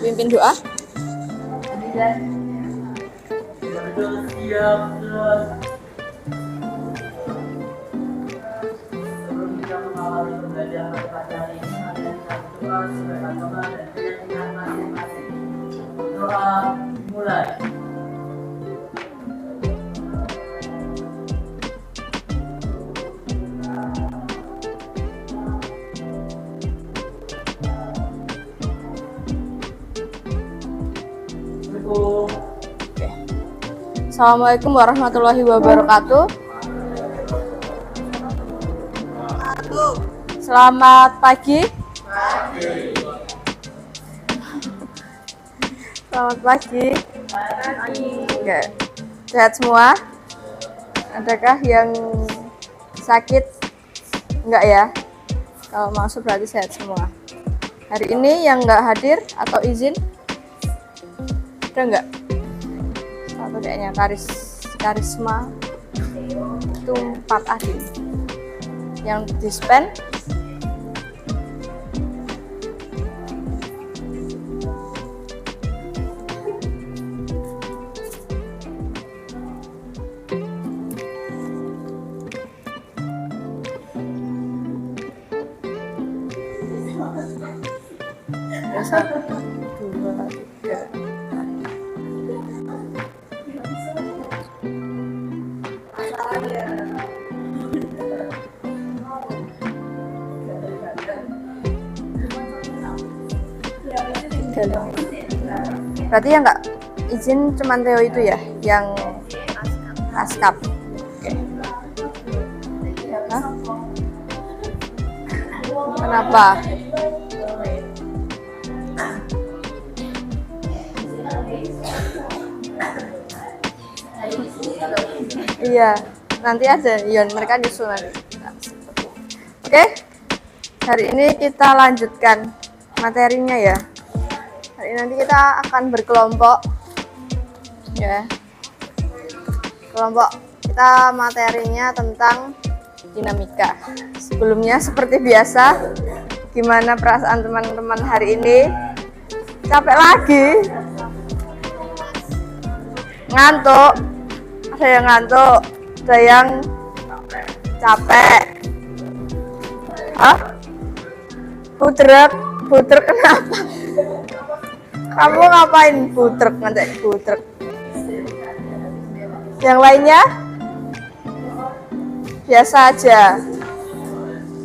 Dipimpin doa. Sebelum kita mengawali pembelajaran pada hari ini, mari kita berdoa sebagai agama dan keyakinan masing-masing. Doa mulai. Oke. Assalamualaikum warahmatullahi wabarakatuh. Selamat pagi. Selamat pagi. Oke. Sehat semua? Adakah yang sakit? Enggak ya? Kalau masuk berarti sehat semua. Hari ini yang enggak hadir atau izin? Ada enggak? Satu kayaknya karisma itu 4 adil. Yang dispen satu, dua, tiga. Berarti yang nggak izin cuman Theo itu ya, yang askap. Oke. Hah? Kenapa? Iya, nanti ada Ion, mereka nyusul nanti. Oke, hari ini kita lanjutkan materinya ya. Hari ini nanti kita akan berkelompok ya. Kelompok kita materinya tentang dinamika. Sebelumnya seperti biasa, gimana perasaan teman-teman hari ini? Capek lagi? Ngantuk? Ada yang ngantuk? Ada yang capek? Hah? Budrek kenapa? Kamu ngapain budrek ngantek budrek? Yang lainnya biasa aja,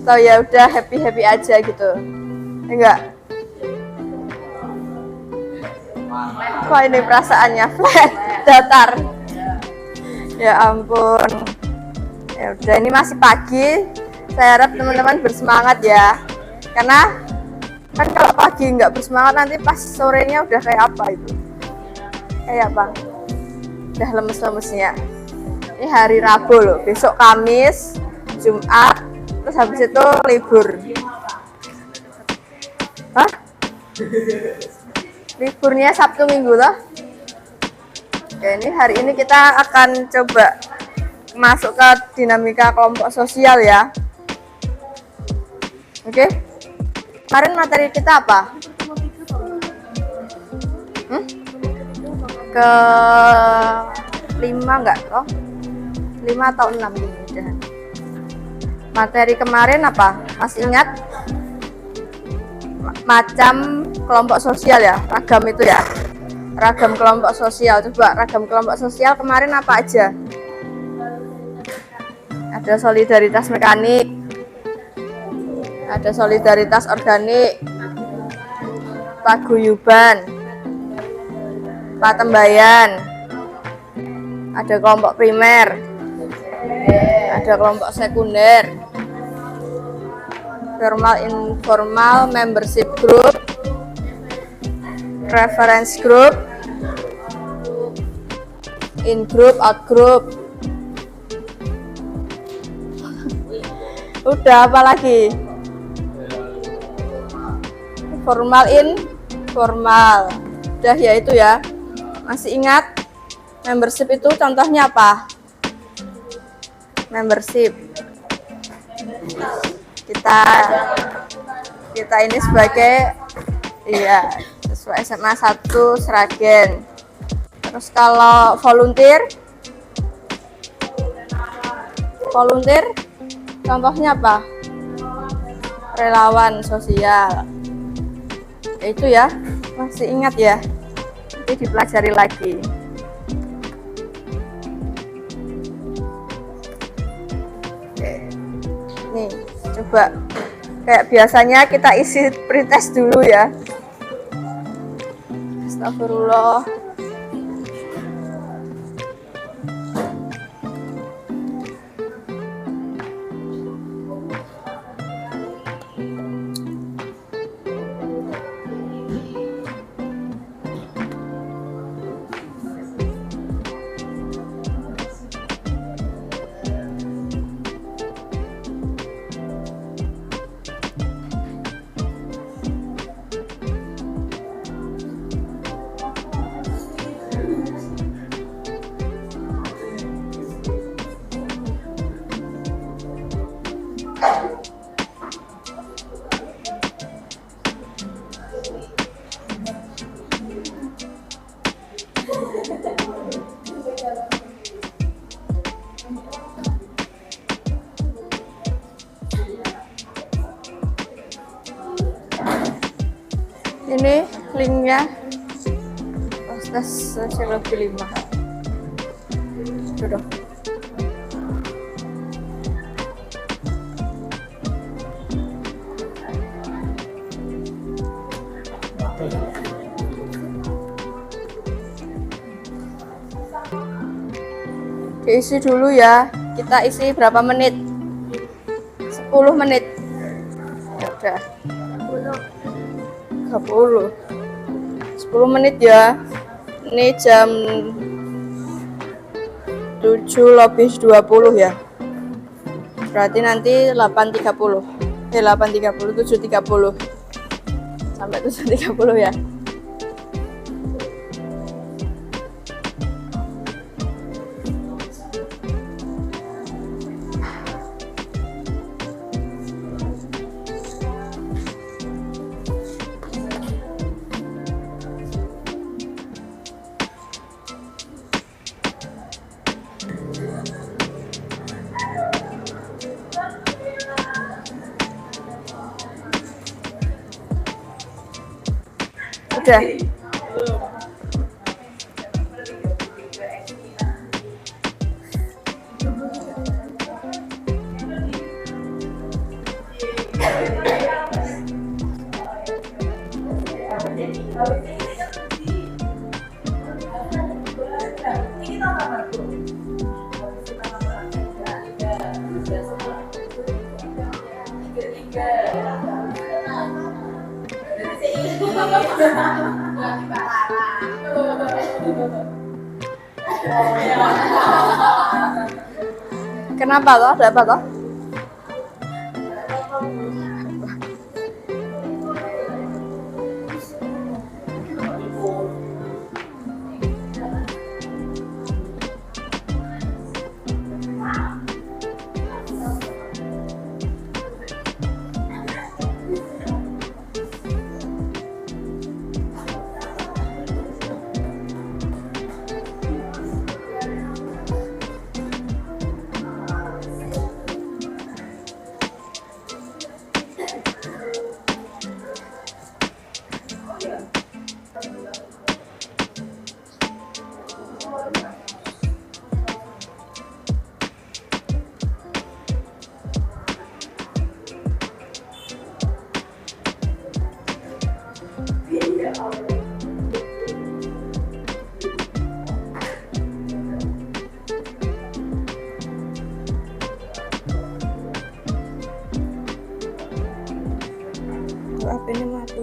atau ya udah happy aja gitu? Enggak? Kok ini perasaannya flat, datar? Ya ampun. Ya udah, ini masih pagi. Saya harap teman-teman bersemangat ya. Karena kan kalau pagi nggak bersemangat nanti pas sorenya udah kayak apa itu? Kayak apa? Udah lemes-lemesnya. Ini hari Rabu loh. Besok Kamis, Jumat, terus habis itu libur. Hah? Liburnya Sabtu Minggu loh. Oke, ini hari ini kita akan coba masuk ke dinamika kelompok sosial ya. Oke. Kemarin materi kita apa? Ke 5 enggak loh? 5 atau 6 ini udah. Materi kemarin apa? Masih ingat? Macam kelompok sosial ya, ragam itu ya. Ragam kelompok sosial. Coba ragam kelompok sosial kemarin apa aja? Ada solidaritas mekanik, ada solidaritas organik, paguyuban, patembayan, ada kelompok primer, ada kelompok sekunder, formal informal membership group, reference group, in group, out group. Udah, apa lagi? Formal, informal. Udah ya itu ya. Masih ingat? Membership itu contohnya apa? Membership. Kita ini sebagai Iya, sesuai SMA 1 Sragen. Terus kalau volunteer contohnya apa? Relawan sosial. Itu ya, masih ingat ya? Ini dipelajari lagi. Oke. Nih, coba kayak biasanya kita isi pretest dulu ya. Astagfirullah. Ini linknya tes sosiologi 5. Duduk. Diisi dulu ya. Kita isi berapa menit? 10 menit. Ya udah. 30. 10 menit ya. Ini jam 7:20 ya. Berarti nanti 8.30. 8.30, 7.30. Sampai 7.30 ya. Udah. Kenapa toh? Ada apa toh? HP ini mati.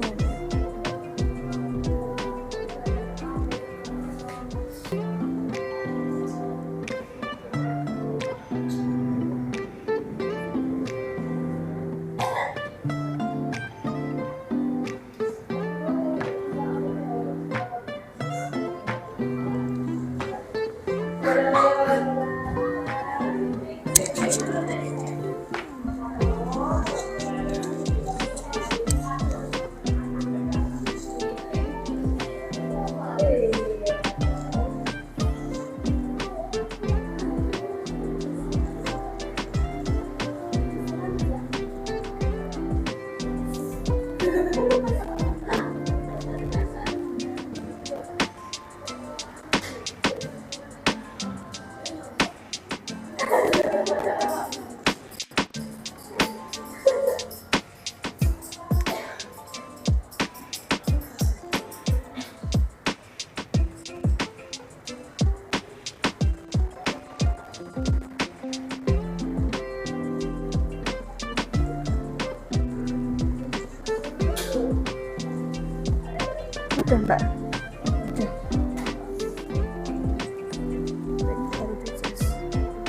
Udah mbak.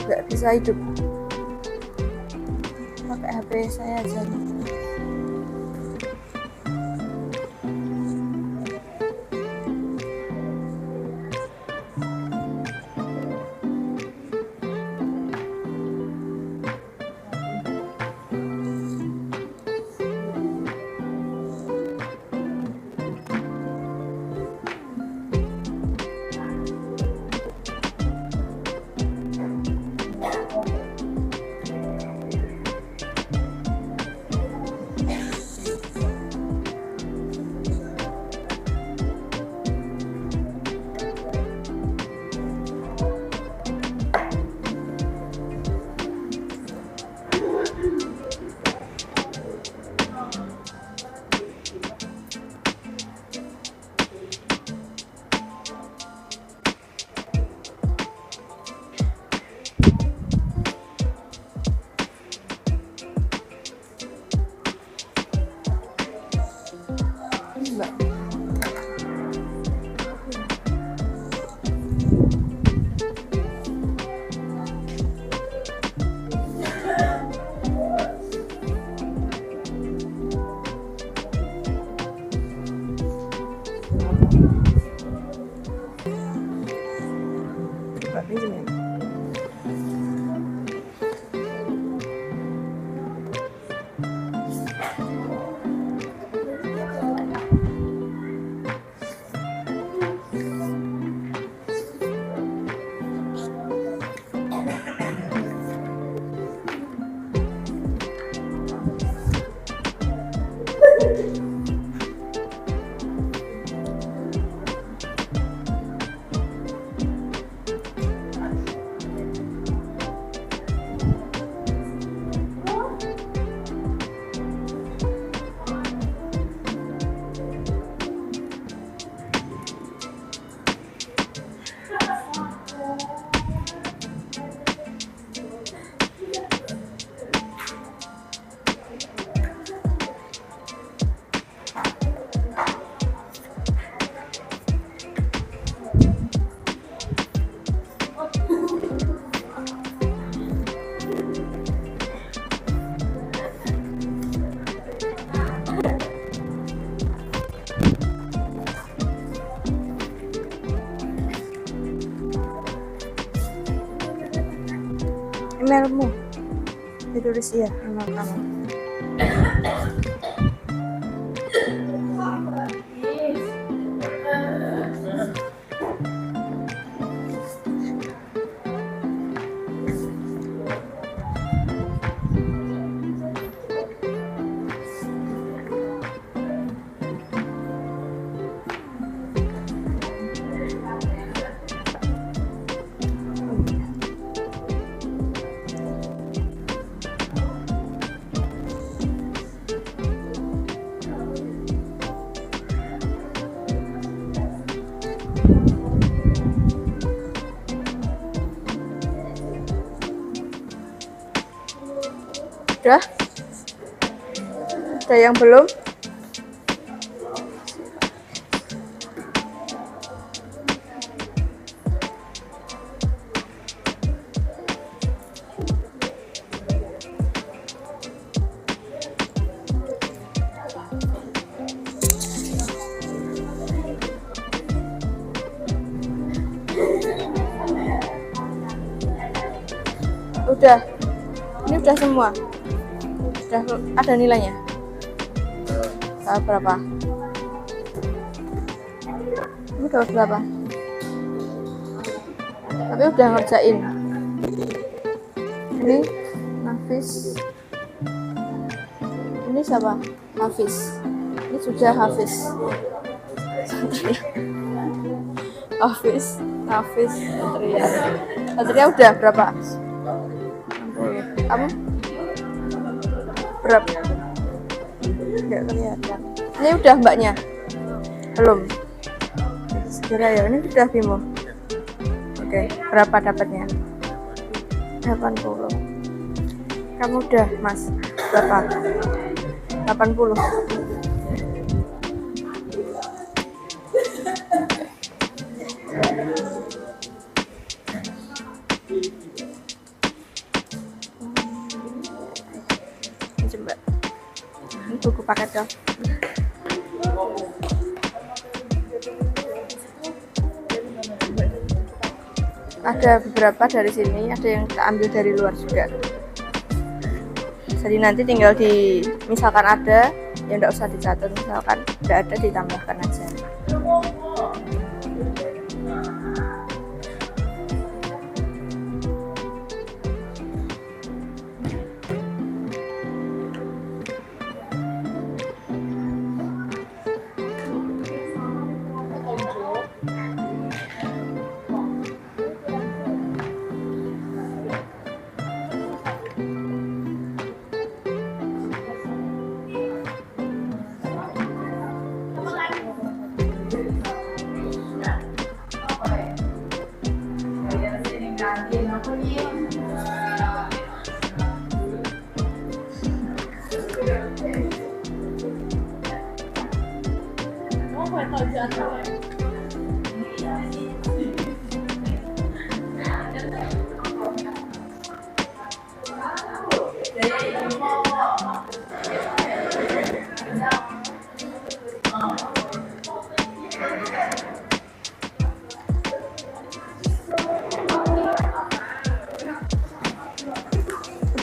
Nggak bisa hidup pakai HP saya aja. Mbak. Mbak, ini gini. Emailmu ditulis ya email kamu. Udah? Ada yang belum? Udah. Ini udah semua. Udah ada nilainya. Berapa? Ini dapat berapa? Tapi udah ngerjain. Ini Hafiz. Ini siapa? Hafiz. Ini sudah Hafiz. Hafiz, Satria udah berapa? Kamu berapa? Nggak kelihatan. Ini udah mbaknya? Belum? Segera ya, ini udah Bimo. Oke, berapa dapatnya? 80. Kamu udah mas? Berapa? 80. udah. Ada beberapa dari sini, ada yang kita ambil dari luar juga. Jadi nanti tinggal misalkan ada, ya enggak usah dicatat, misalkan tidak ada ditambahkan aja.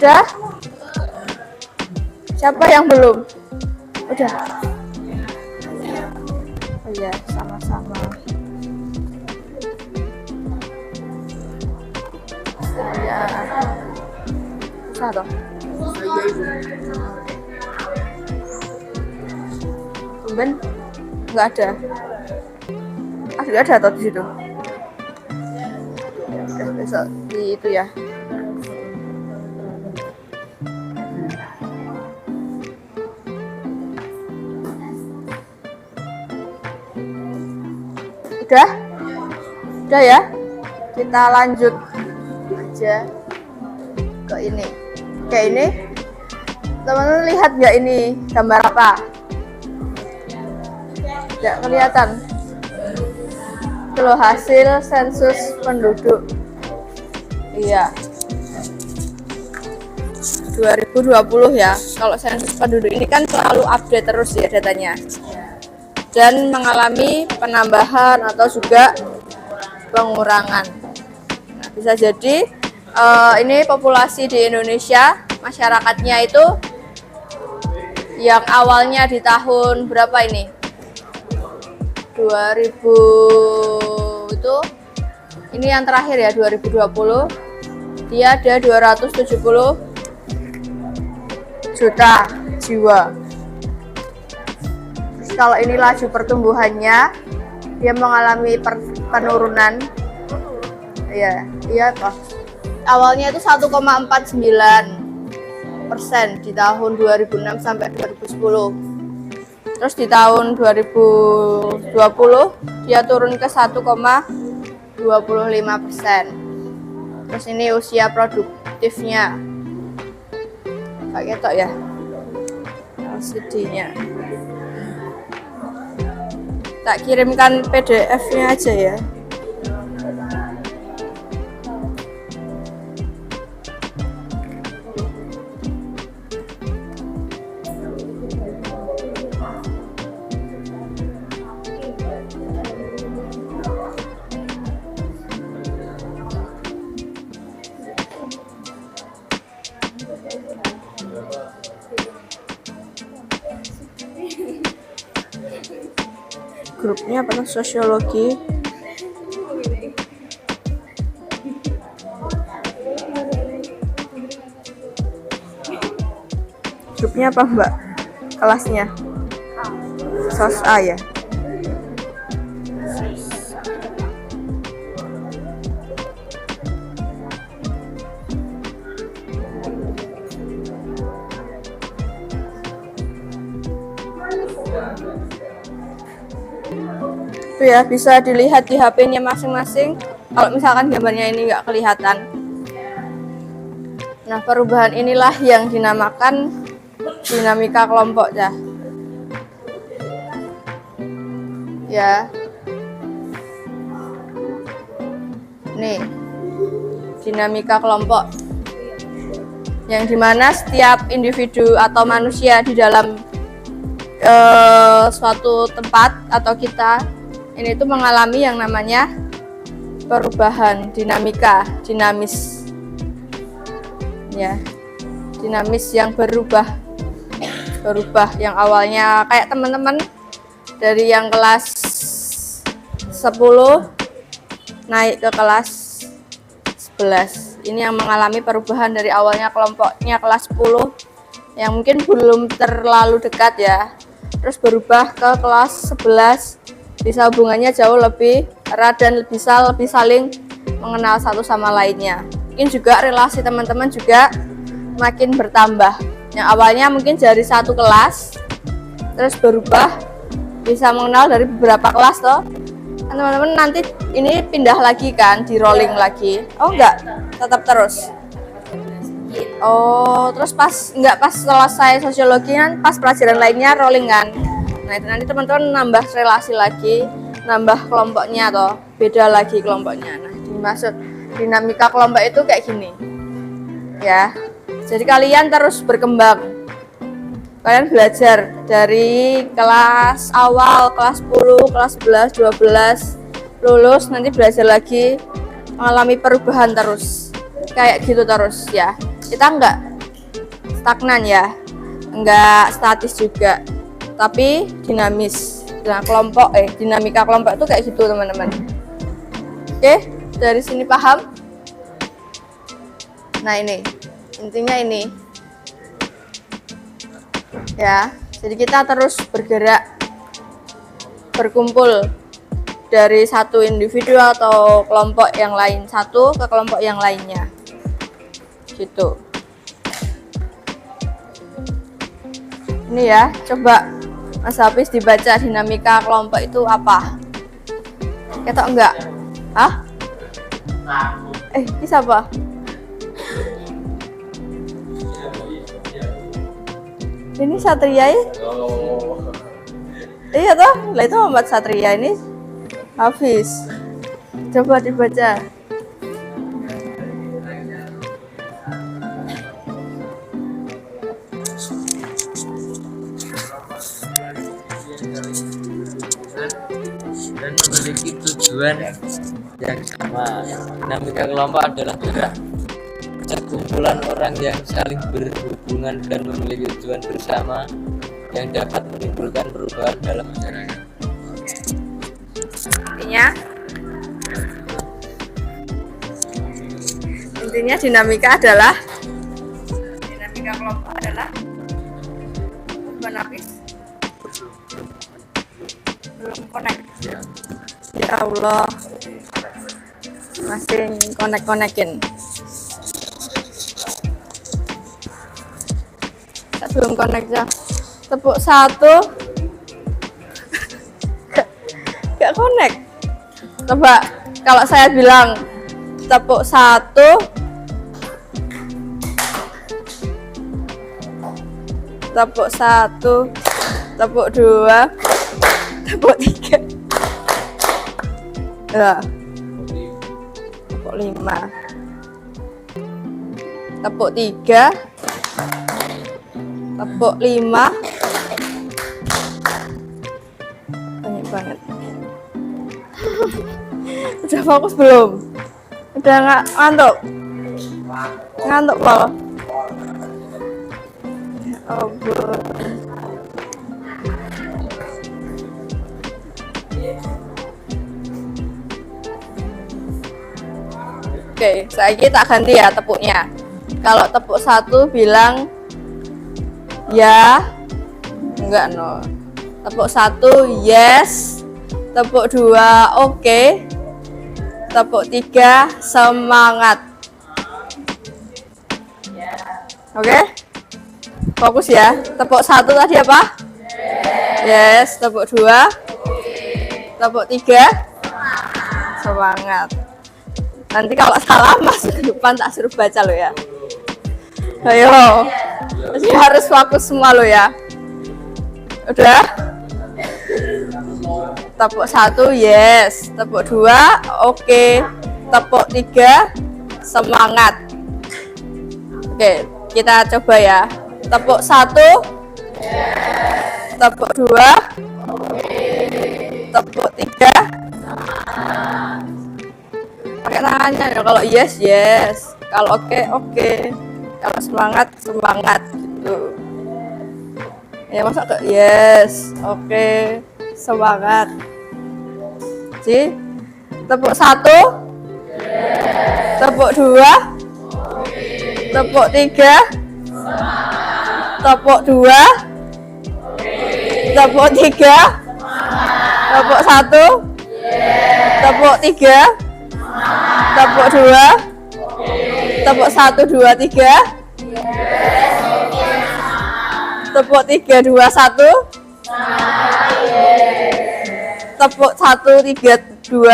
Udah? Siapa yang belum? Udah. Oh iya, sama-sama. Saya susah dong. Tumben nggak ada. Nggak ada atau di situ? Udah, besok di itu ya. Udah ya, kita lanjut aja ke ini. Kayak ini, teman-teman lihat nggak ini gambar apa? Nggak kelihatan. Itu loh hasil sensus penduduk. Iya. 2020 ya. Kalau sensus penduduk ini kan selalu update terus ya datanya. Dan mengalami penambahan atau juga pengurangan. Nah, bisa jadi ini populasi di Indonesia, masyarakatnya itu yang awalnya di tahun berapa ini? 2000 itu, ini yang terakhir ya 2020, dia ada 270 juta jiwa. Terus kalau ini laju pertumbuhannya, dia mengalami penurunan. Iya toh. Awalnya itu 1,49% di tahun 2006 sampai 2010. Terus di tahun 2020 dia turun ke 1,25%. Terus ini usia produktifnya. Kayak gitu ya. LCD-nya. Tak kirimkan PDF-nya aja ya. Grupnya apa? Sosiologi. Grupnya apa Mbak? Kelasnya? Sos A ya? Itu ya, bisa dilihat di HP-nya masing-masing. Kalau misalkan gambarnya ini nggak kelihatan. Nah, perubahan inilah yang dinamakan dinamika kelompok ya. Ya. Nih, dinamika kelompok. Yang dimana setiap individu atau manusia di dalam suatu tempat atau kita ini tuh mengalami yang namanya perubahan, dinamika, dinamis ya, dinamis yang berubah yang awalnya kayak teman-teman dari yang kelas 10 naik ke kelas 11. Ini yang mengalami perubahan dari awalnya kelompoknya kelas 10 yang mungkin belum terlalu dekat ya, terus berubah ke kelas 11, bisa hubungannya jauh lebih erat dan bisa lebih saling mengenal satu sama lainnya. Mungkin juga relasi teman-teman juga makin bertambah, yang awalnya mungkin dari satu kelas terus berubah bisa mengenal dari beberapa kelas toh. Kan teman-teman nanti ini pindah lagi kan, di rolling lagi. Oh enggak, tetap terus. Oh, terus pas selesai sosiologi kan pas pelajaran lainnya rolling kan. Nah, itu nanti teman-teman nambah relasi lagi, nambah kelompoknya toh, beda lagi kelompoknya. Nah, dimaksud dinamika kelompok itu kayak gini. Ya. Jadi kalian terus berkembang. Kalian belajar dari kelas awal, kelas 10, kelas 11, 12, lulus nanti belajar lagi, mengalami perubahan terus. Kayak gitu terus ya. Kita enggak stagnan ya, enggak statis juga, tapi dinamis. Nah, dinamika kelompok itu kayak gitu teman-teman. Oke, dari sini paham? Nah ini, intinya ini ya. Jadi kita terus bergerak, berkumpul dari satu individu atau kelompok yang lain, satu ke kelompok yang lainnya gitu. Ini ya, coba Mas Hafiz dibaca dinamika kelompok itu apa? Ketok enggak? Hah? Ini siapa? Ini Satria ya? Iya toh? Lah itu Muhammad Satria, ini Hafiz. Coba dibaca. Dan memiliki tujuan yang sama. Dinamika kelompok adalah gerak sekumpulan orang yang saling berhubungan dan memiliki tujuan bersama yang dapat menimbulkan perubahan dalam masyarakat. Intinya dinamika kelompok adalah bukan Hafiz. Belum connect. Ya Allah, masih konek-konekin. Saya belum connect ya. Tepuk satu. Gak connect. Coba kalau saya bilang tepuk satu, tepuk satu, tepuk dua, tepuk tiga, ya, tepuk lima, tepuk tiga, tepuk lima, banyak banget. Udah fokus belum? Udah nggak ngantuk? Ngantuk Pak? Ya ampun. Oke, saya tak ganti ya tepuknya. Kalau tepuk satu bilang ya, enggak no. Tepuk satu yes, tepuk dua oke, tepuk tiga semangat. Oke, fokus ya. Tepuk satu tadi apa? Yes. Tepuk dua, tepuk tiga semangat. Nanti kalau salah masuk ke depan tak suruh baca lo ya. Ayo, jadi harus fokus semua lo ya. Udah? Tepuk satu yes, tepuk dua oke, tepuk tiga semangat. Oke, kita coba ya. Tepuk satu, Tepuk 2. Tepuk 3. Pakai tangannya ya. Kalau yes, yes. Kalau oke, oke. Kalau semangat, semangat gitu. Ya masa ke yes, oke, semangat. Ji, tepuk 1. Tepuk 2. Tepuk 3. Tepuk 2. Tepuk 3. Tepuk 1. Tepuk 3. Tepuk 2. Tepuk 1, 2, 3. Tepuk 3, 2, 1. Tepuk 1, 3, 2.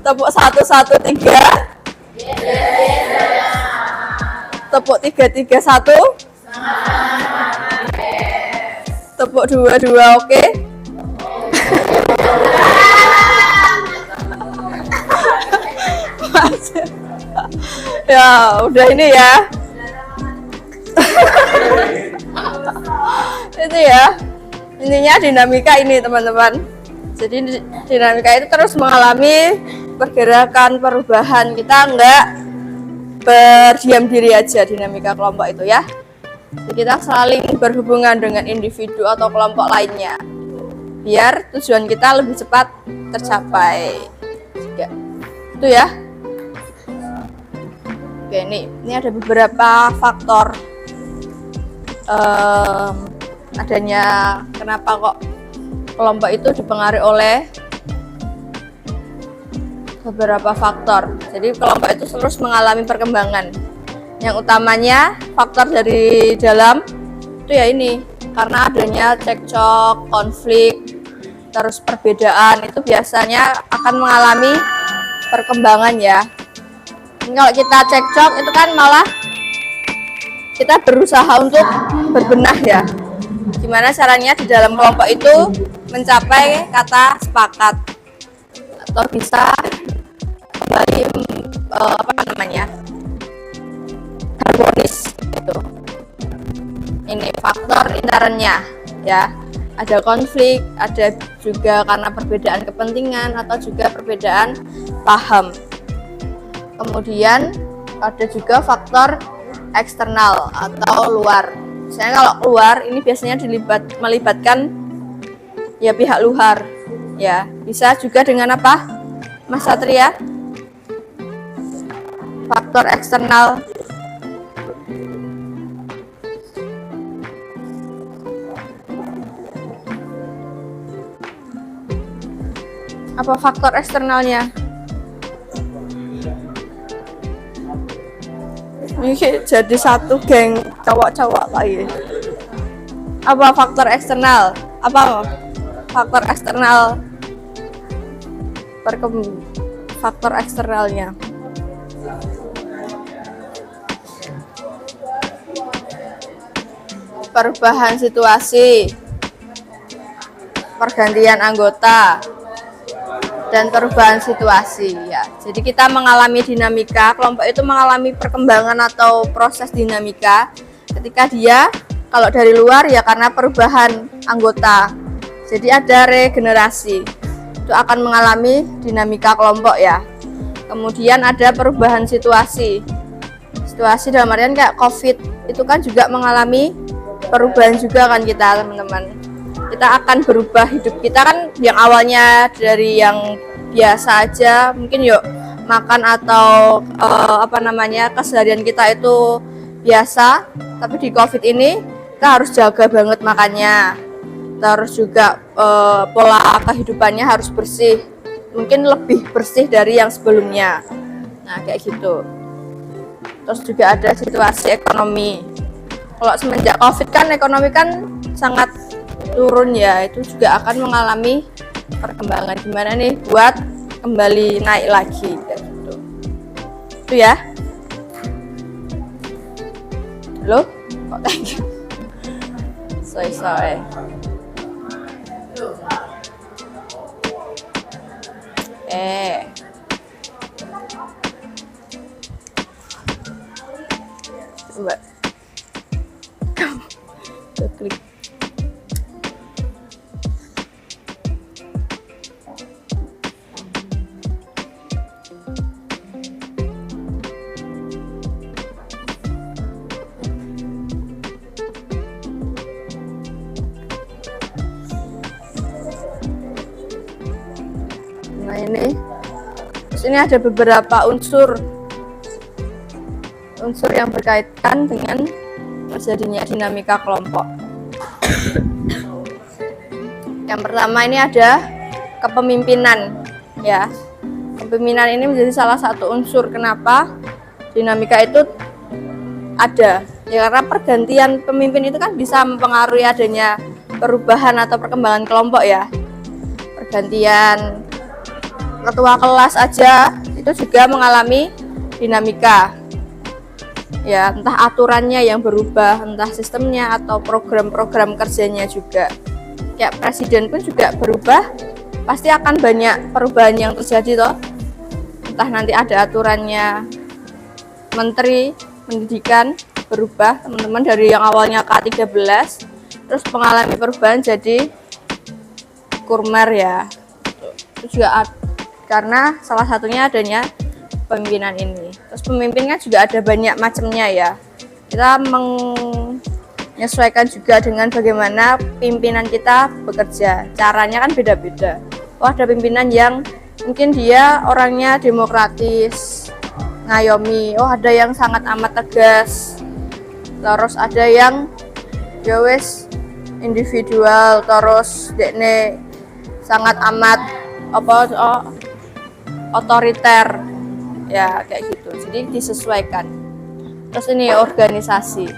Tepuk 1, 1, 3. Tepuk 3, 3, 1. Tepuk 2, 2, oke. Ya udah ini ya. Itu ya, intinya dinamika ini teman-teman. Jadi dinamika itu terus mengalami pergerakan, perubahan. Kita enggak berdiam diri aja dinamika kelompok itu ya. Jadi kita saling berhubungan dengan individu atau kelompok lainnya biar tujuan kita lebih cepat tercapai. Itu ya. Oke, ini ada beberapa faktor adanya kenapa kok kelompok itu dipengaruhi oleh beberapa faktor. Jadi kelompok itu terus mengalami perkembangan. Yang utamanya faktor dari dalam itu ya ini, karena adanya cekcok, konflik, terus perbedaan itu biasanya akan mengalami perkembangan ya. Kalau kita cekcok itu kan malah kita berusaha untuk berbenah ya. Gimana caranya di dalam kelompok itu mencapai kata sepakat atau bisa kembali harmonis gitu. Ini faktor internnya ya. Ada konflik, ada juga karena perbedaan kepentingan atau juga perbedaan paham. Kemudian ada juga faktor eksternal atau luar. Misalnya kalau luar ini biasanya melibatkan ya pihak luar ya. Bisa juga dengan apa, Mas Satria? Faktor eksternal. Apa faktor eksternalnya? Ini jadi satu geng cowok-cowok lagi. Apa faktor eksternal? Apa faktor eksternal? Faktor eksternalnya. Perubahan situasi, pergantian anggota, dan perubahan situasi ya. Jadi kita mengalami dinamika, kelompok itu mengalami perkembangan atau proses dinamika ketika dia kalau dari luar ya karena perubahan anggota. Jadi ada regenerasi. Itu akan mengalami dinamika kelompok ya. Kemudian ada perubahan situasi. Situasi dalam artian kayak Covid itu kan juga mengalami perubahan juga kan kita teman-teman. Kita akan berubah, hidup kita kan yang awalnya dari yang biasa aja mungkin yuk makan atau keseharian kita itu biasa, tapi di Covid ini kita harus jaga banget makannya, terus juga pola kehidupannya harus bersih, mungkin lebih bersih dari yang sebelumnya. Nah kayak gitu. Terus juga ada situasi ekonomi. Kalau semenjak Covid kan ekonomi kan sangat turun ya, itu juga akan mengalami perkembangan gimana nih buat kembali naik lagi kayak gitu. Itu ya. Halo? Kok thank you. Sorry. Coba ini. Terus ini ada beberapa unsur yang berkaitan dengan terjadinya dinamika kelompok. Yang pertama ini ada kepemimpinan, ya. Kepemimpinan ini menjadi salah satu unsur kenapa dinamika itu ada. Ya karena pergantian pemimpin itu kan bisa mempengaruhi adanya perubahan atau perkembangan kelompok ya. Pergantian ketua kelas aja itu juga mengalami dinamika. Ya, entah aturannya yang berubah, entah sistemnya atau program-program kerjanya juga. Kayak presiden pun juga berubah, pasti akan banyak perubahan yang terjadi toh. Entah nanti ada aturannya, menteri pendidikan berubah, teman-teman, dari yang awalnya K13 terus mengalami perubahan jadi kurmer ya. Itu juga karena salah satunya adanya pemimpinan ini. Terus pemimpin kan juga ada banyak macamnya ya. Kita menyesuaikan juga dengan bagaimana pimpinan kita bekerja. Caranya kan beda-beda. Oh, ada pimpinan yang mungkin dia orangnya demokratis, ngayomi. Oh, ada yang sangat amat tegas. Terus ada yang ya wis individual, terus dekne sangat amat otoriter. Ya kayak gitu, jadi disesuaikan. Terus ini organisasi.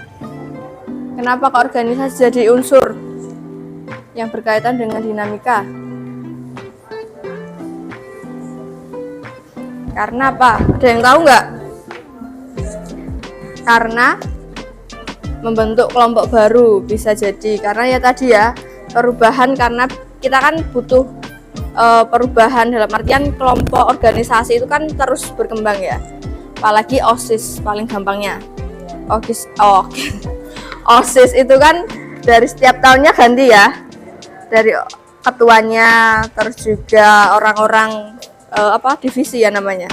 Kenapa kok organisasi jadi unsur yang berkaitan dengan dinamika? Karena apa? Ada yang tahu nggak? Karena membentuk kelompok baru bisa jadi. Karena ya tadi ya, perubahan karena kita kan butuh perubahan dalam artian kelompok organisasi itu kan terus berkembang ya, apalagi OSIS paling gampangnya. OSIS itu kan dari setiap tahunnya ganti ya, dari ketuanya, terus juga orang-orang divisi ya namanya,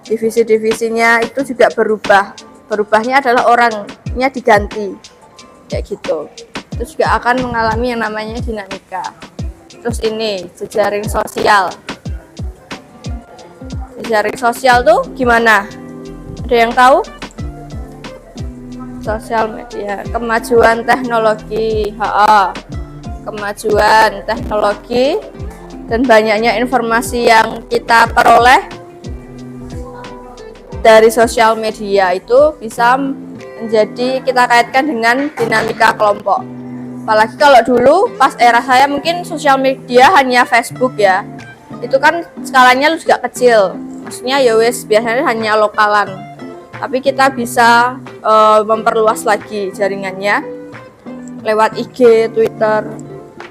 divisi-divisinya itu juga berubahnya adalah orangnya diganti kayak gitu. Itu juga akan mengalami yang namanya dinamika. Terus ini jejaring sosial. Jejaring sosial tuh gimana? Ada yang tahu? Sosial media, kemajuan teknologi, kemajuan teknologi dan banyaknya informasi yang kita peroleh dari sosial media itu bisa menjadi kita kaitkan dengan dinamika kelompok. Apalagi kalau dulu pas era saya mungkin sosial media hanya Facebook ya. Itu kan skalanya juga kecil. Maksudnya ya wes biasanya hanya lokalan. Tapi kita bisa memperluas lagi jaringannya lewat IG, Twitter.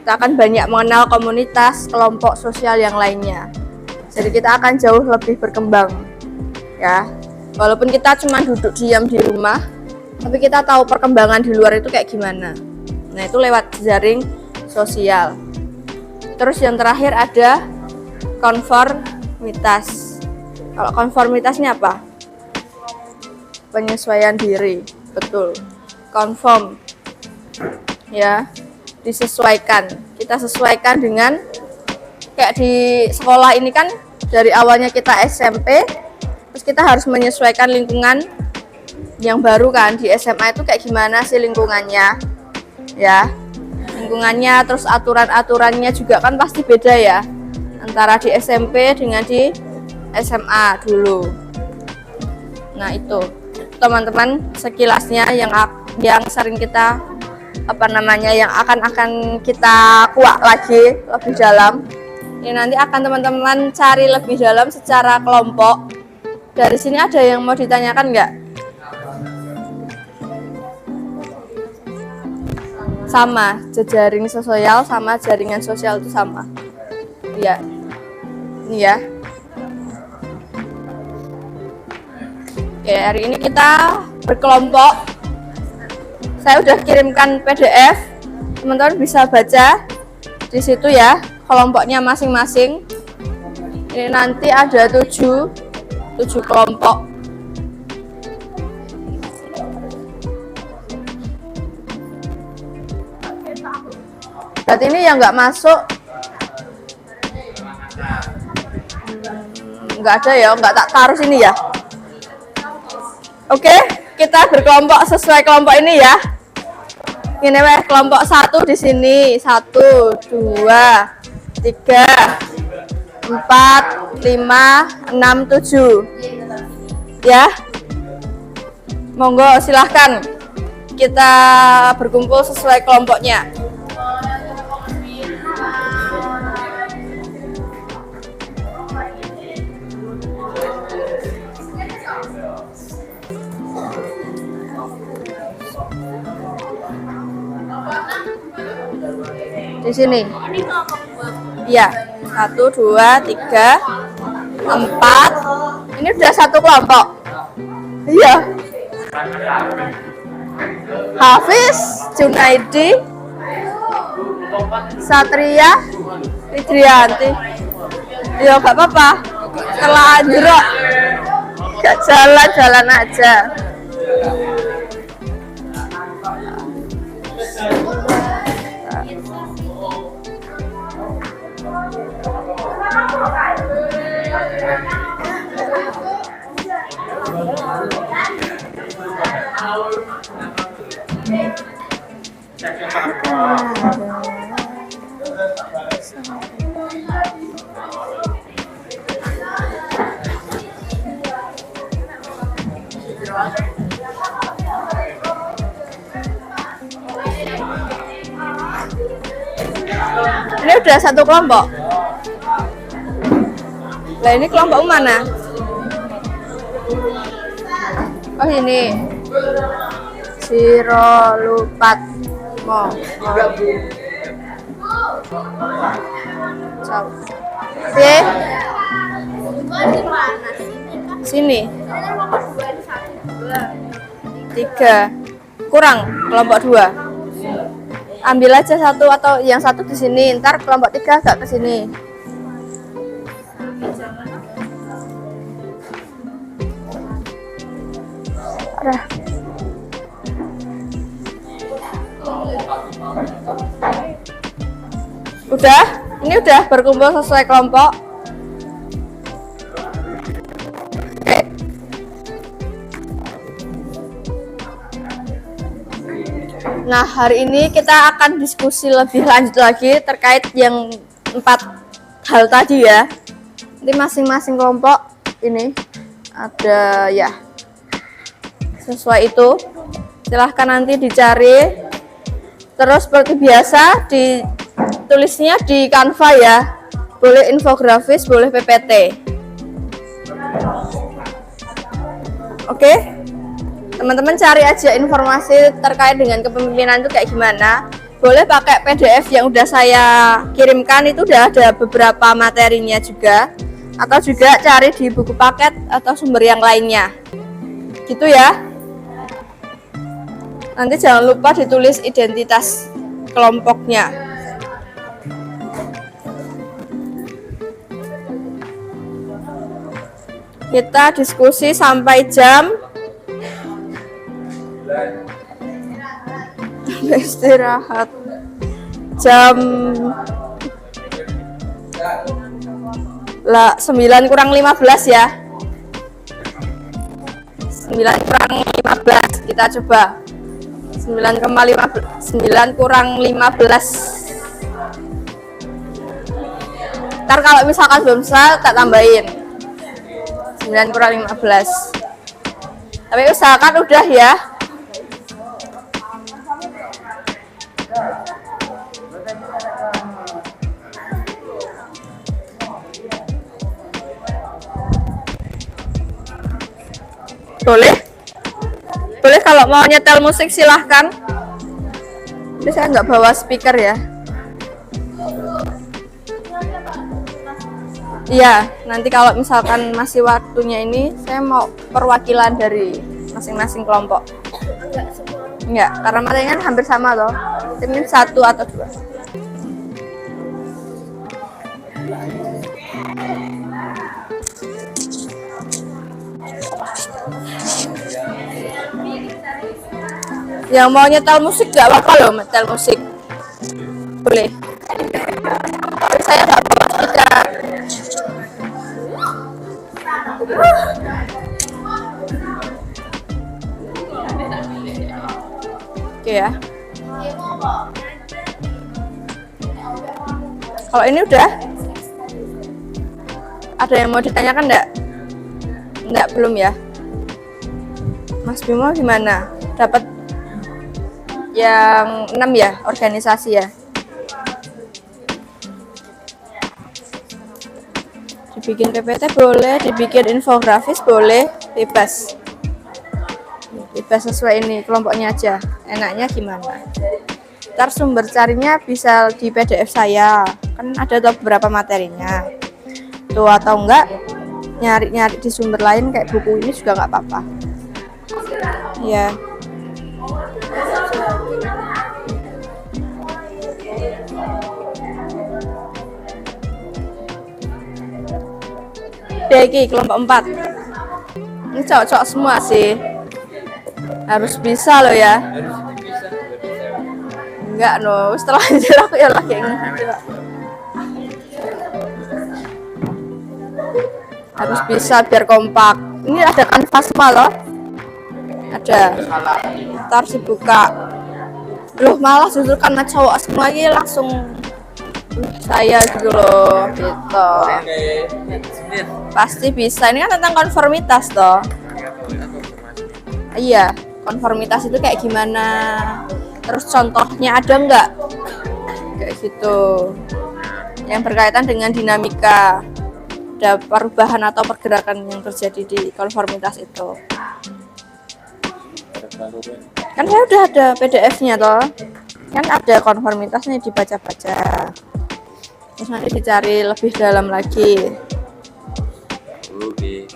Kita akan banyak mengenal komunitas, kelompok sosial yang lainnya. Jadi kita akan jauh lebih berkembang. Ya. Walaupun kita cuma duduk diam di rumah, tapi kita tahu perkembangan di luar itu kayak gimana. Nah, itu lewat jejaring sosial. Terus yang terakhir ada konformitas. Kalau konformitasnya apa? Penyesuaian diri. Betul. Konform. Ya, disesuaikan. Kita sesuaikan dengan kayak di sekolah ini kan dari awalnya kita SMP, terus kita harus menyesuaikan lingkungan yang baru kan. Di SMA itu kayak gimana sih lingkungannya? Ya, lingkungannya, terus aturan-aturannya juga kan pasti beda ya antara di SMP dengan di SMA dulu. Nah, itu teman-teman sekilasnya yang sering kita yang akan kita kuak lagi lebih dalam. Ini nanti akan teman-teman cari lebih dalam secara kelompok. Dari sini ada yang mau ditanyakan nggak? Sama, jejaring sosial sama jaringan sosial itu sama. Ya, ini ya. Oke, hari ini kita berkelompok. Saya udah kirimkan PDF, teman-teman bisa baca di situ ya, kelompoknya masing-masing. Ini nanti ada 7 kelompok. Berarti ini yang nggak masuk Nggak ada ya, nggak tak taruh sini ya. Oke, kita berkelompok sesuai kelompok ini ya. Ini kelompok 1 di sini. 1, 2, 3, 4, 5, 6, 7. Ya. Monggo silahkan kita berkumpul sesuai kelompoknya. Di sini. Iya. 1, 2, 3, 4. Ini udah satu kelompok. Iya. Hafiz, Junaidi, Satria, Fidrianti. Ya gak apa-apa. Setelah anjrok. Gak jalan aja. Ini udah satu kelompok. Lah ini kelompok mana? Oh ini. Siro lupat mo. Oke. Sini. 3. Kurang kelompok 2. Ambil aja satu atau yang satu di sini. Ntar kelompok 3 agak ke sini. Ada. Udah? Ini udah berkumpul sesuai kelompok. Oke. Nah, hari ini kita akan diskusi lebih lanjut lagi terkait yang 4 hal tadi ya. Nanti masing-masing kelompok ini ada ya. Sesuai itu. Silahkan nanti dicari. Terus seperti biasa ditulisnya di Canva ya. Boleh infografis, boleh PPT. Oke? Teman-teman cari aja informasi terkait dengan kepemimpinan itu kayak gimana. Boleh pakai PDF yang udah saya kirimkan, itu udah ada beberapa materinya juga. Atau juga cari di buku paket atau sumber yang lainnya. Gitu ya. Nanti jangan lupa ditulis identitas kelompoknya. Kita diskusi sampai jam istirahat jam 9:15 ya. 9:15 kita coba. 9:15. Ntar kalau misalkan belum bisa tak tambahin 9:15. Tapi usahakan udah ya. Boleh? Boleh kalau mau nyetel musik silahkan. Tapi saya nggak bawa speaker ya. Iya, nanti kalau misalkan masih waktunya ini, saya mau perwakilan dari masing-masing kelompok. Enggak, karena materinya kan hampir sama loh. Ini 1 atau 2. Yang mau nyetel musik nggak apa-apa loh, nyetel musik boleh. Tapi saya nggak bawa speaker. Oke ya. Kalau ini udah? Ada yang mau ditanyakan enggak? Enggak, belum ya? Mas Bimo gimana? Dapat yang 6 ya, organisasi ya? Dibikin PPT boleh, dibikin infografis boleh, bebas. Bebas sesuai ini, kelompoknya aja. Enaknya gimana? Ntar sumber carinya bisa di PDF saya. Kan ada tuh beberapa materinya. Tuh atau enggak, nyari-nyari di sumber lain kayak buku ini juga nggak apa-apa. Ya. Deki kelompok 4. Ini cocok semua sih. Harus bisa loh ya. Enggak no, setelah itu aku ya lagi ingat. Harus bisa biar kompak. Ini ada kanvasma loh. Ada. Ntar dibuka. Loh malah justru karena cowok semua ini langsung saya gitu loh, gitu. Pasti bisa. Ini kan tentang konformitas toh. Iya, konformitas itu kayak gimana? Terus contohnya ada nggak? Kayak gitu. Yang berkaitan dengan dinamika, ada perubahan atau pergerakan yang terjadi di konformitas itu. Kan saya udah ada PDF-nya toh. Kan ada konformitasnya, dibaca-baca. Terus nanti dicari lebih dalam lagi. Oke.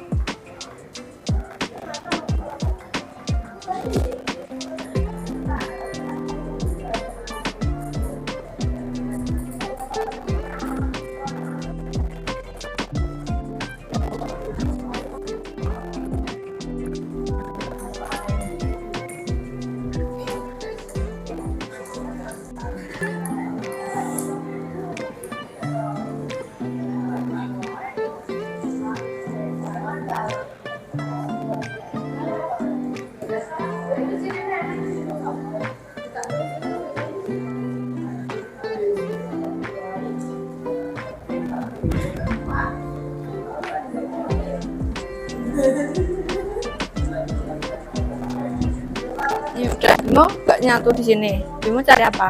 Ya udah, Bimo nggak nyatu di sini. Bimo cari apa?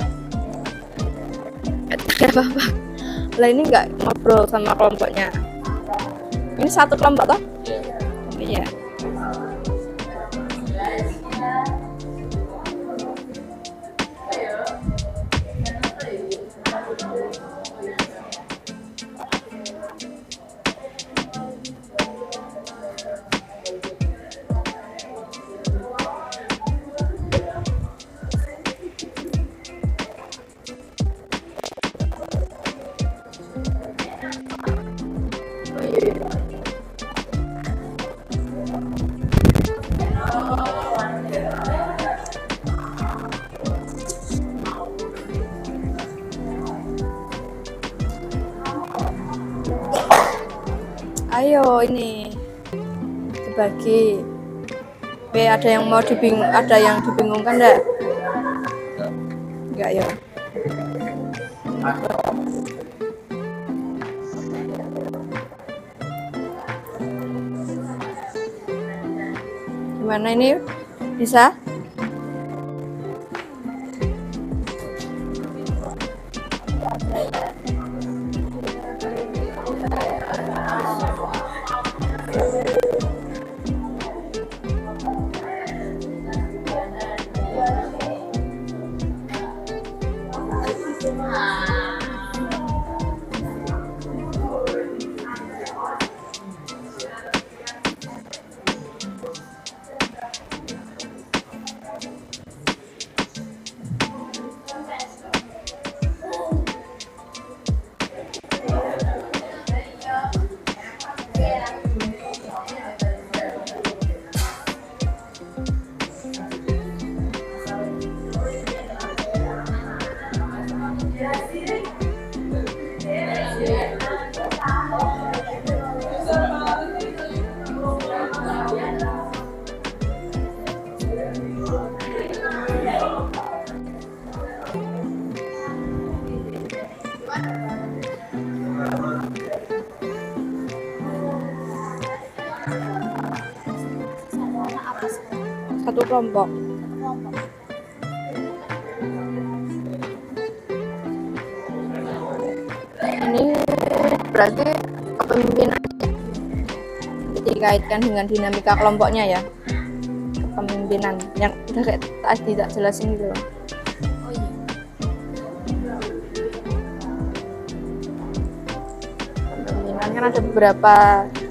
Nggak cari apa-apa. Lah ini nggak ngobrol sama kelompoknya. Ini satu kelompok toh? Iya. Ayo ini dibagi. Oke, ada yang mau ada yang dibingungkan enggak? Enggak ya. Gimana ini? Bisa? Satu kelompok. Ini berarti kepemimpinan dikaitkan dengan dinamika kelompoknya ya, kepemimpinan yang udah kayak tadi tak jelasin gitu loh. Oh iya. Kepemimpinan kan ada beberapa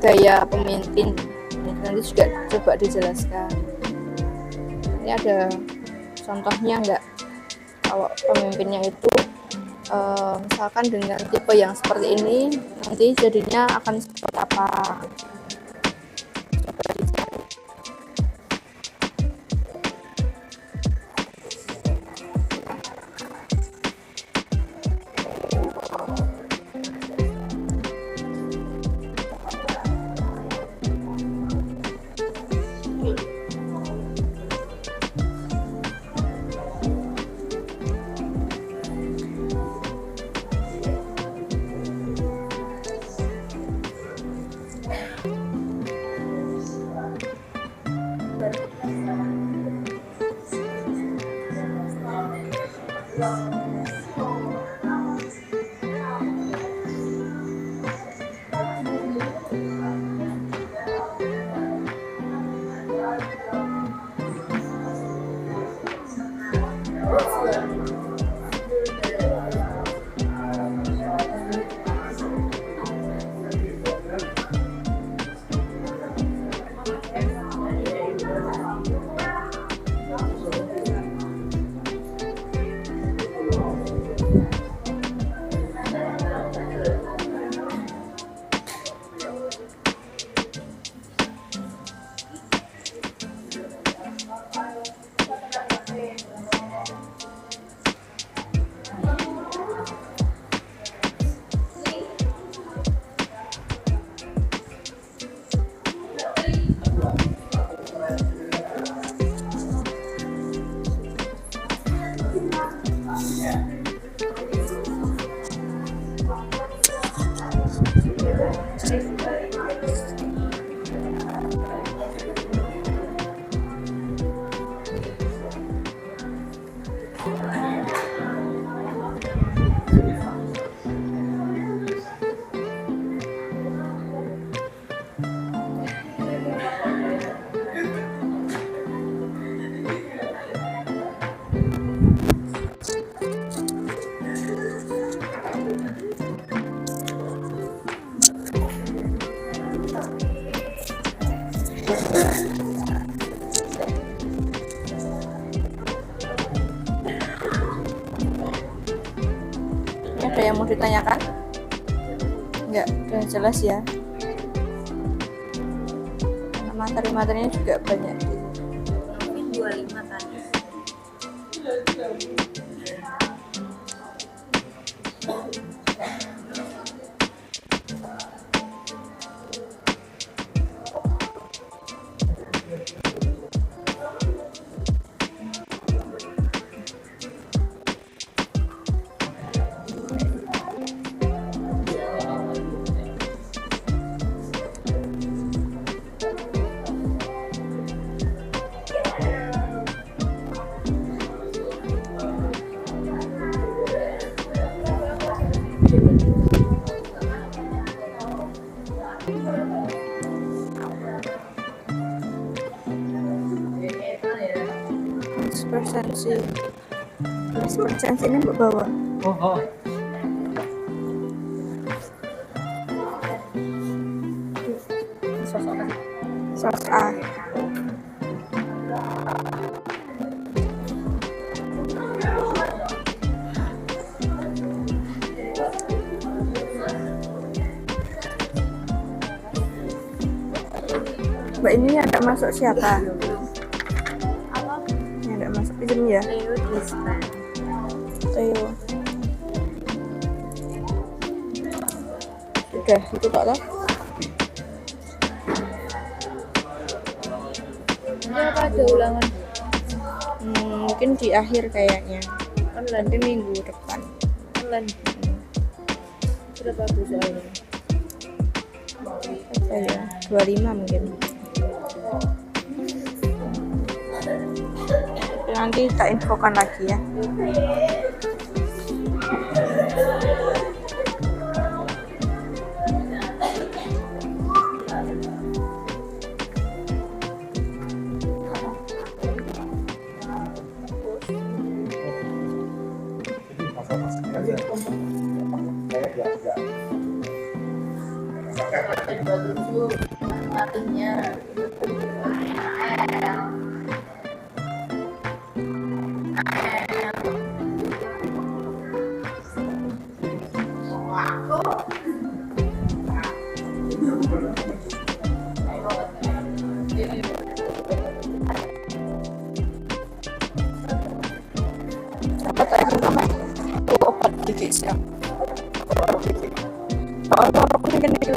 gaya pemimpin, nanti juga coba dijelaskan. Ini ada contohnya enggak, kalau pemimpinnya itu misalkan dengan tipe yang seperti ini, nanti jadinya akan seperti apa. Coba dicari. Ada yang mau ditanyakan? Enggak, udah jelas ya. Materi-materinya juga banyak. Mungkin 25 tadi. Persensi ini mbak bawa. Oh. Sos A. Mbak, ini ada masuk siapa? Ini ada masuk izin ya? Leo Disman. Ayo. Sudah, itu tak lah. Ini apa ada ulangan? Mungkin di akhir kayaknya. Kan nanti minggu depan. Online. sudah bagus soalnya. Apa ya? 25 mungkin. Nanti tak infokan lagi ya. Artinya Apa tak itu namanya? Oh, obat gigi siap. Oh, aku mungkin itu.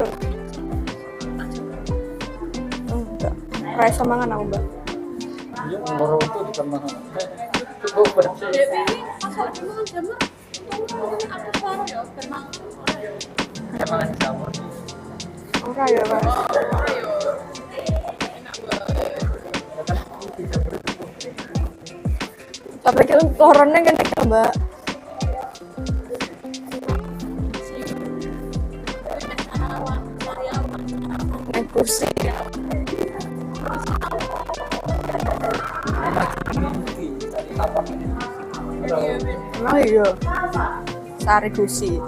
Oh, enggak. Kayak semangan aku, Mbak. Iya, nomor itu di mana? Coba baca. Emang sama. Enggak ya, Mas. Tapi kan loronnya kan Mbak. Naik kursi. Emang iya. Sari kursi.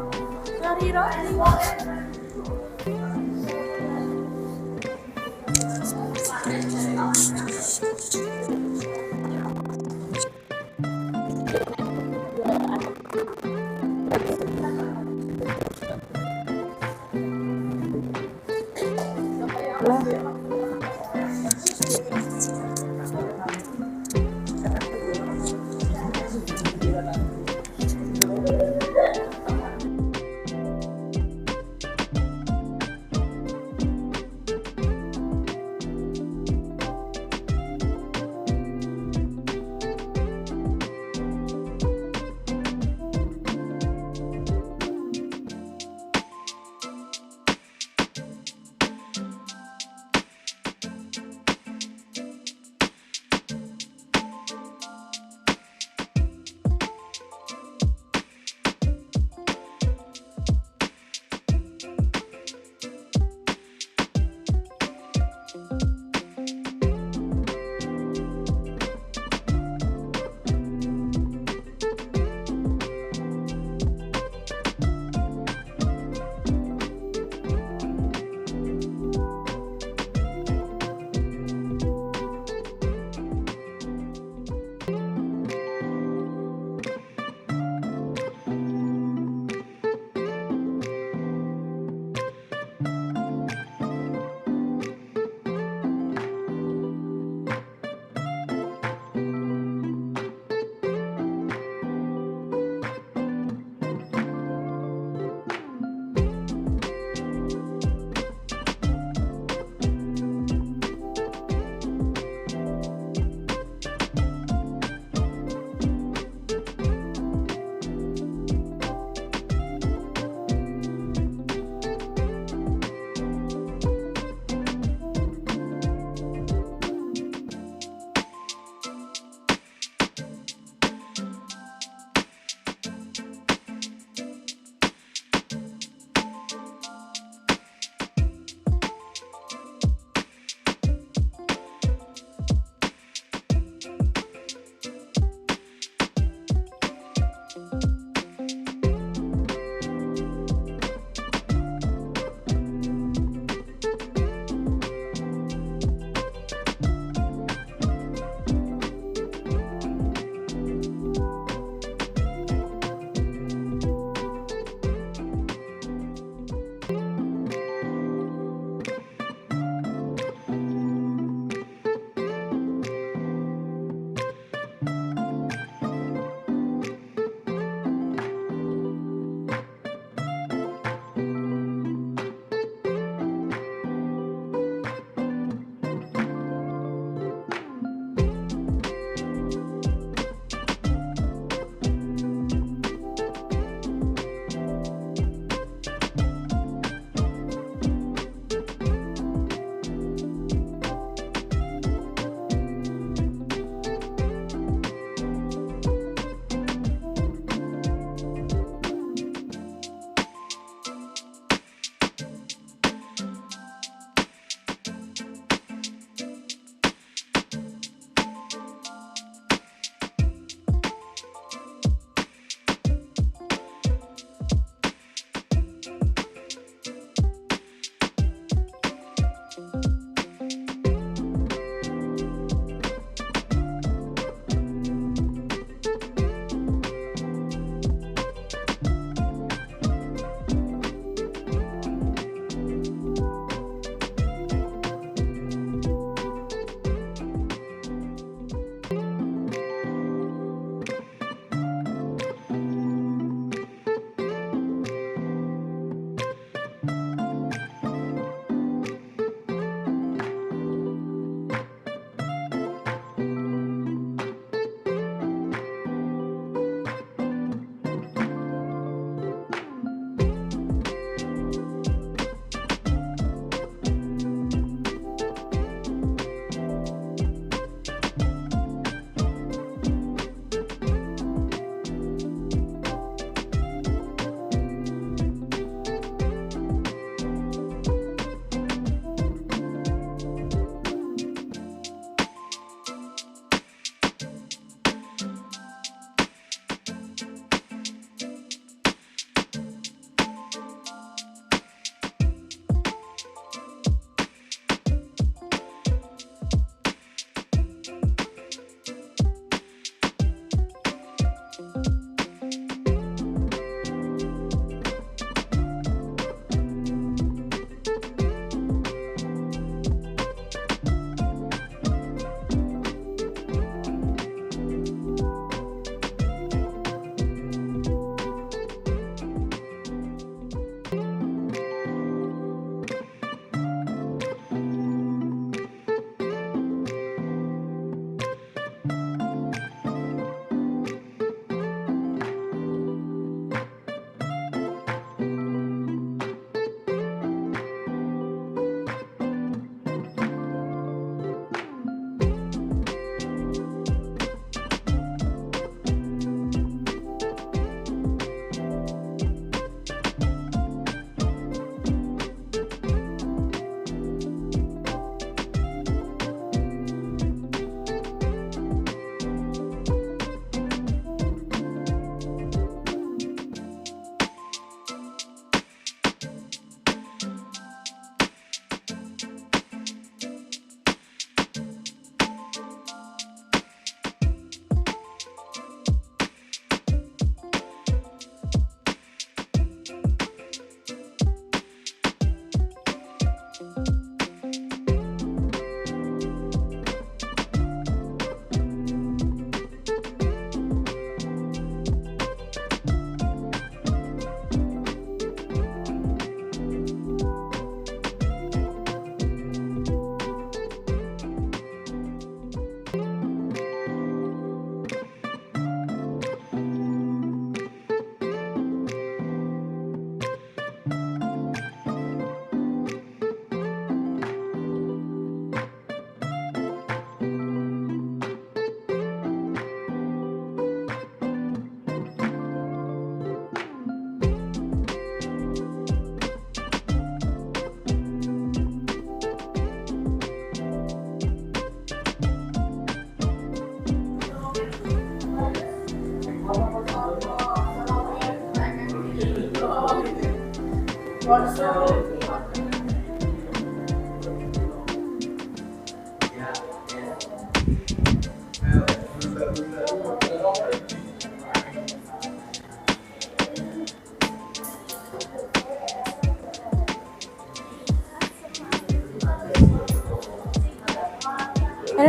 Ini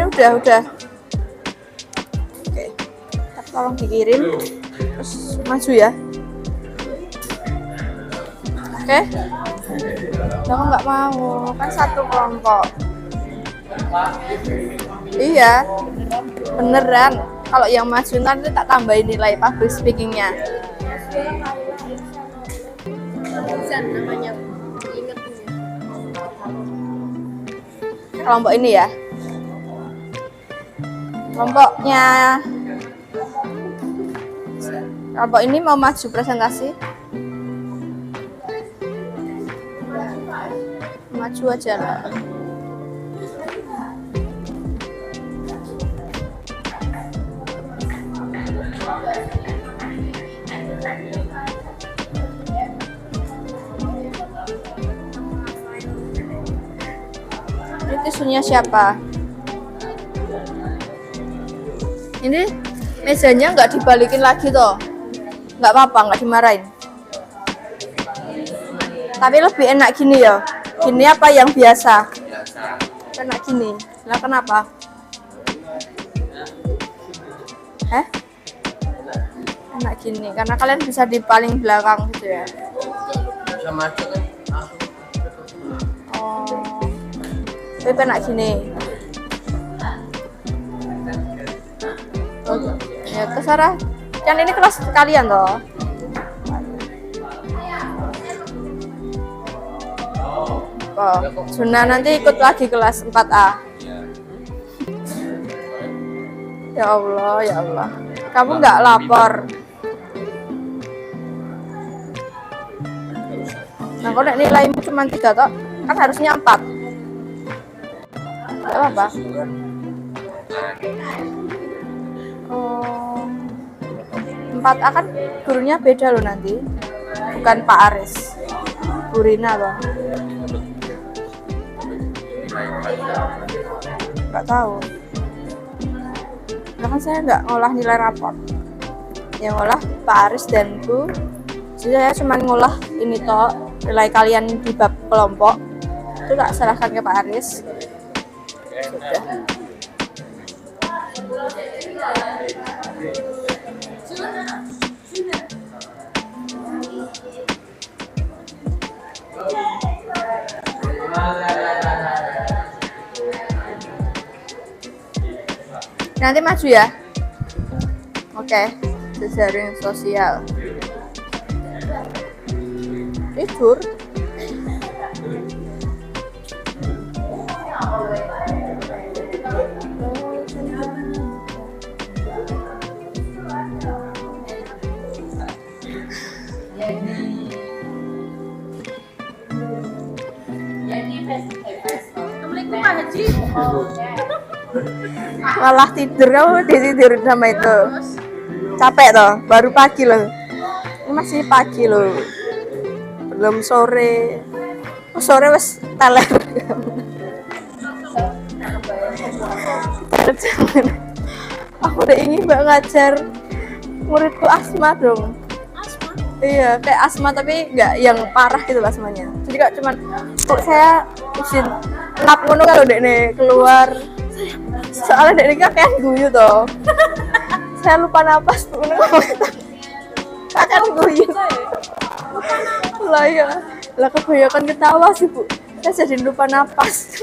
udah. Oke, tolong dikirim. Terus maju ya. Oke. Aku nggak mau, kan satu kelompok. Iya, beneran. Kalau yang maju nanti tak tambahin nilai public speakingnya. San namanya. Ingat ini. Kelompok ini ya. Kelompok ini mau maju presentasi. Maju aja lah. Ini tisunya siapa? Ini mejanya nggak dibalikin lagi toh, nggak apa-apa, nggak dimarahin. Tapi lebih enak gini ya. Gini apa yang biasa? Enak gini. Nah kenapa? Enak gini karena kalian bisa di paling belakang gitu ya. Bisa maju kan? Oh, tapi enak gini. Ya terserah. Kan ini kelas kalian toh. Oh, Juna nanti ikut lagi kelas 4A. Ya Allah. Kamu nggak lapor. Nah, kalau nilaimu cuma 3 toh, kan harusnya 4. Nggak apa-apa. Oh, 4A kan gurunya beda loh nanti. Bukan Pak Aris. Bu Rina loh. Nggak tahu. Nah kan saya nggak ngolah nilai rapor. Yang ngolah Pak Aris dan Bu. Jadi saya cuma ngolah ini toh, nilai kalian di bab kelompok. Itu tak serahkan ke Pak Aris. Sudah. Nanti maju ya. Oke, jejaring sosial. Tidur. Assalamualaikum Pak Haji. Malah tidur, kamu tidur sama itu. Capek toh, baru pagi loh. Ini masih pagi loh. Belum sore. Oh, sore wes teler. Aku udah ingin mbak ngajar muridku asma dong. Asma. Iya, kayak asma tapi nggak yang parah gitu asmanya. Jadi kok cuman kok saya izin lap ngono kalau dekne keluar. Soalnya dekne kan kayak guyu toh. Saya lupa napas ngono. Kan guyu. Lah ya. Lah kebanyakan ketawa sih, Bu. Saya jadi lupa napas.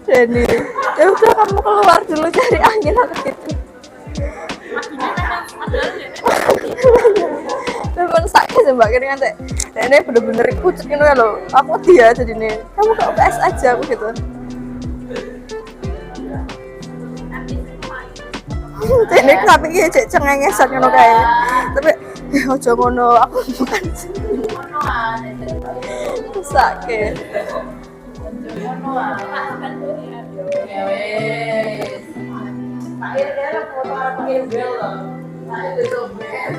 Jadi, ya udah kamu keluar dulu cari angin atau gitu. Memang sakit sih mbak, kira nanti ini bener-bener kucuk ini loh. Aku dia jadi nih, kamu ke UPS aja aku gitu. Ini tapi kayak cek cengengesan ngono kayak. Tapi ojo ngono, aku bukan. Sakit. Ya wes. Akhirnya foto pakai bel loh. Nah itu tuh bel.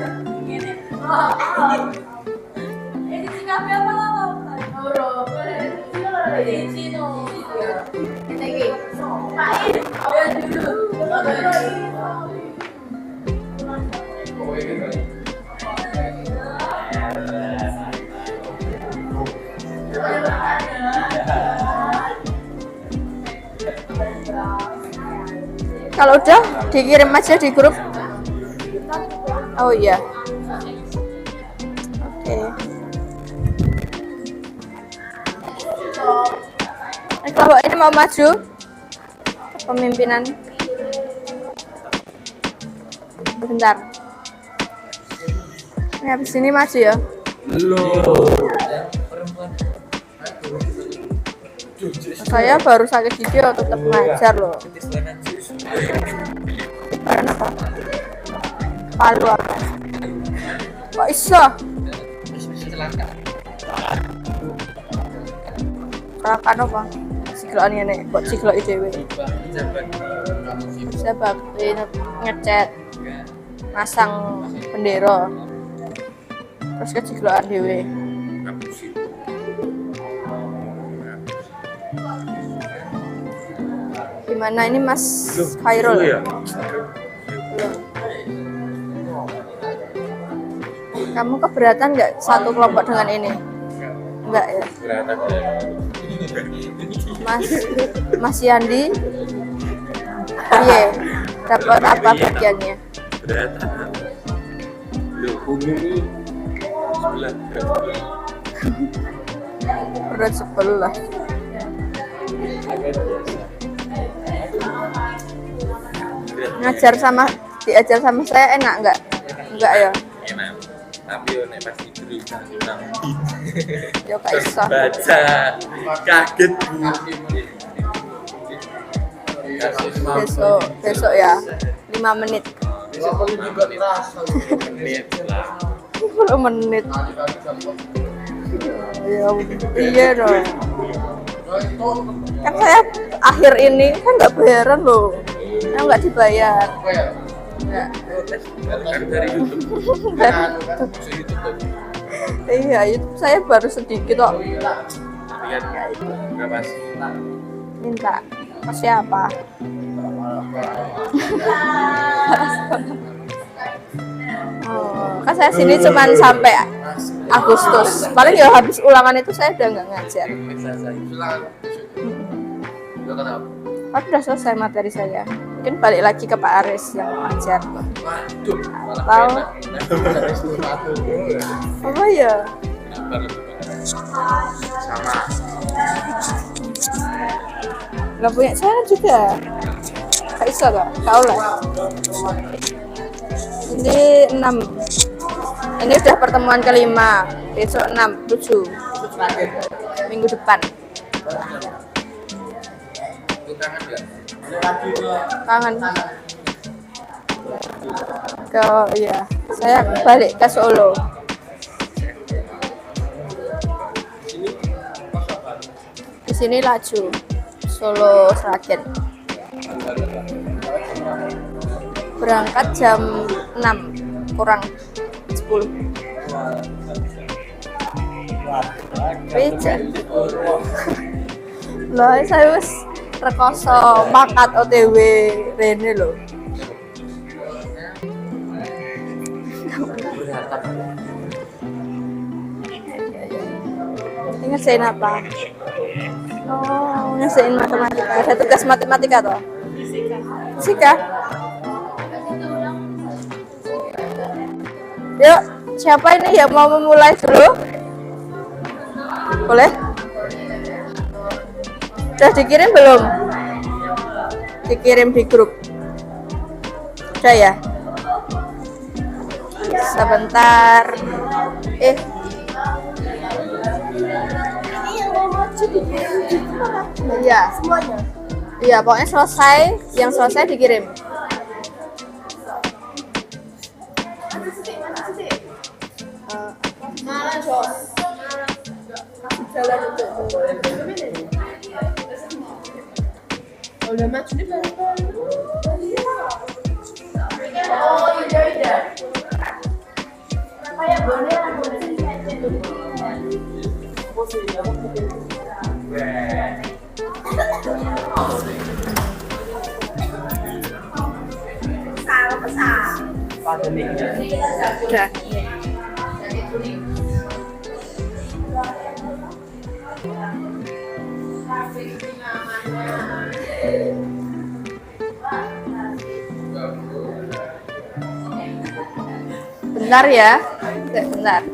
Kalau udah dikirim aja di grup. Oh iya. Oke. Kalau ini mau maju kepemimpinan. Bentar. Ini habis ini maju ya. Saya baru sakit gigi tetap ngajar loh. Karena apa? Palu apa? Kok iso? Kelakan apa? Sikloan ini, kok siklok dhewe. Saya bakti ngecat, masang bendera, terus kecikloan dhewe. Gimana ini Mas Khairul? Ya? Kamu keberatan nggak satu kelompok dengan ini? Enggak ya? Mas Yandi, iya, dapat apa bagiannya? Beratan. Lu punggungnya berat sebelah. Diajar sama saya enak nggak? Enggak ya? enak. Tapi yo nek pas tidur Yo gak iso. baca kaget Bu. Besok ya 5 menit. 10 menit. Ya iya dong. Kan saya akhir ini kan nggak bayaran loh. Saya nggak dibayar. Enggak. Kan dari YouTube. Iya, YouTube saya baru sedikit kok. Lihat berapa sih? Minta ke siapa? Oh, kan saya sini cuma sampai Agustus. Paling ya habis ulangan itu saya udah nggak ngajar. Kan udah selesai materi saya. Mungkin balik lagi ke Pak Aris yang ngajar. Atau apa ya? Sama. Nggak punya saya juga. Gak bisa gak? Kau lah. Ini 6. Ini udah pertemuan kelima. Besok 6, 7. Minggu depan. Kangen. Iya. Saya balik ke Solo. Di sini Laju. Solo Sragen. Berangkat jam 6 kurang 10. Beca. Lah saya wis rekoso makat OTW rene lho. Ini ngerjain apa? Oh, ngerjain matematika. Ada tugas matematika toh? Fisika. Yuk, siapa ini yang mau memulai dulu? Boleh? Sudah dikirim belum? Dikirim di grup. Sudah ya? Sebentar. Iya. Semuanya? Iya, pokoknya selesai. Yang selesai dikirim. Jalan itu. Udah maju nih baru. Oh, iya. Udah. Bentar ya. Bentar.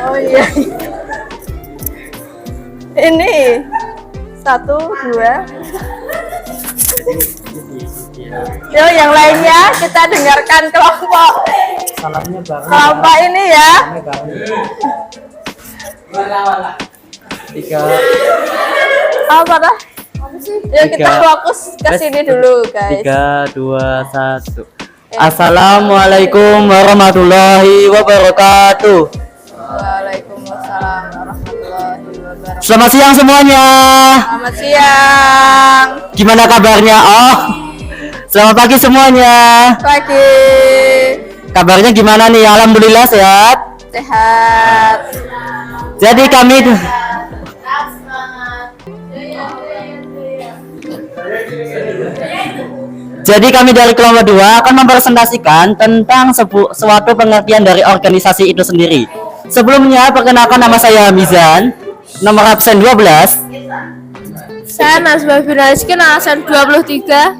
Oh iya. Ini 1, 2. Yo, yang lainnya kita dengarkan kelompok ini ya. 3. Apa dah? Yuk kita fokus ke sini dulu, guys. 3, 2, 1. Assalamualaikum warahmatullahi wabarakatuh. Waalaikumsalam warahmatullahi wabarakatuh. Selamat siang semuanya. Selamat siang. Gimana kabarnya? Oh, selamat pagi semuanya. Pagi. Kabarnya gimana nih? Alhamdulillah sehat. Sehat. Jadi kami dari kelompok 2 akan mempresentasikan tentang suatu pengertian dari organisasi itu sendiri. Sebelumnya, perkenalkan nama saya Mizan, nomor absen 12. Saya Nazwa Firdauskin, absen 23.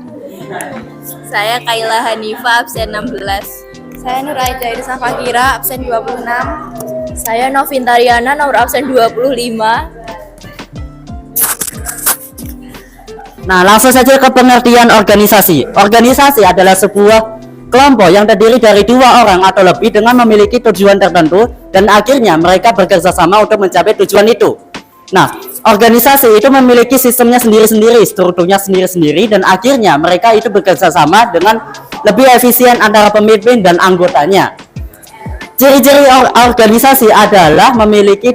Saya Kaila Hanifa, absen 16. Saya Nur Aida Irsa Fakira, absen 26. Saya Novintariana, nomor absen 25. Nah, langsung saja ke pengertian organisasi. Organisasi adalah sebuah kelompok yang terdiri dari 2 orang atau lebih dengan memiliki tujuan tertentu dan akhirnya mereka bekerja sama untuk mencapai tujuan itu. Nah, organisasi itu memiliki sistemnya sendiri-sendiri, strukturnya sendiri-sendiri, dan akhirnya mereka itu bekerja sama dengan lebih efisien antara pemimpin dan anggotanya. Ciri-ciri organisasi adalah memiliki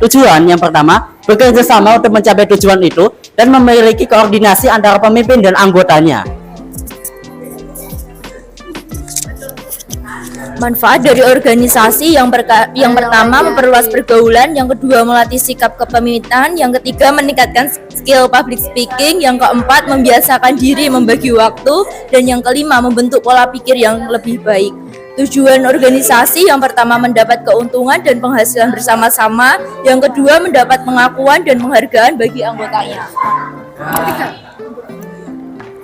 tujuan. Yang pertama, bekerja sama untuk mencapai tujuan itu dan memiliki koordinasi antara pemimpin dan anggotanya. Manfaat dari organisasi yang pertama memperluas pergaulan, yang kedua melatih sikap kepemimpinan, yang ketiga meningkatkan skill public speaking, yang keempat membiasakan diri membagi waktu, dan yang kelima membentuk pola pikir yang lebih baik. Tujuan organisasi yang pertama mendapat keuntungan dan penghasilan bersama-sama, yang kedua mendapat pengakuan dan penghargaan bagi anggotanya.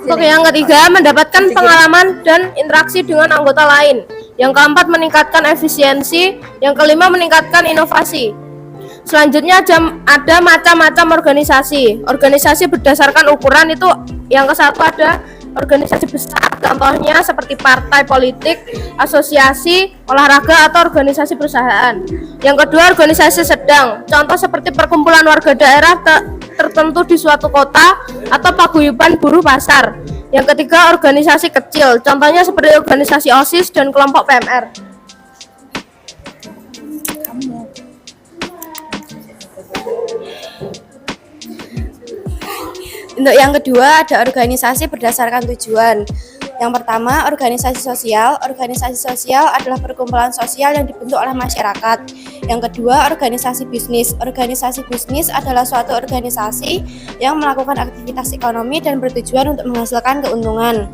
Untuk yang ketiga, mendapatkan pengalaman dan interaksi dengan anggota lain. Yang keempat, meningkatkan efisiensi. Yang kelima, meningkatkan inovasi. Selanjutnya ada macam-macam organisasi. Organisasi berdasarkan ukuran itu yang ke-1 ada organisasi besar, contohnya seperti partai politik, asosiasi, olahraga, atau organisasi perusahaan. Yang kedua, organisasi sedang, contoh seperti perkumpulan warga daerah tertentu di suatu kota atau paguyuban buruh pasar. Yang ketiga, organisasi kecil, contohnya seperti organisasi OSIS dan kelompok PMR. Untuk yang kedua ada organisasi berdasarkan tujuan. Yang pertama, organisasi sosial. Organisasi sosial adalah perkumpulan sosial yang dibentuk oleh masyarakat. Yang kedua, organisasi bisnis. Organisasi bisnis adalah suatu organisasi yang melakukan aktivitas ekonomi dan bertujuan untuk menghasilkan keuntungan.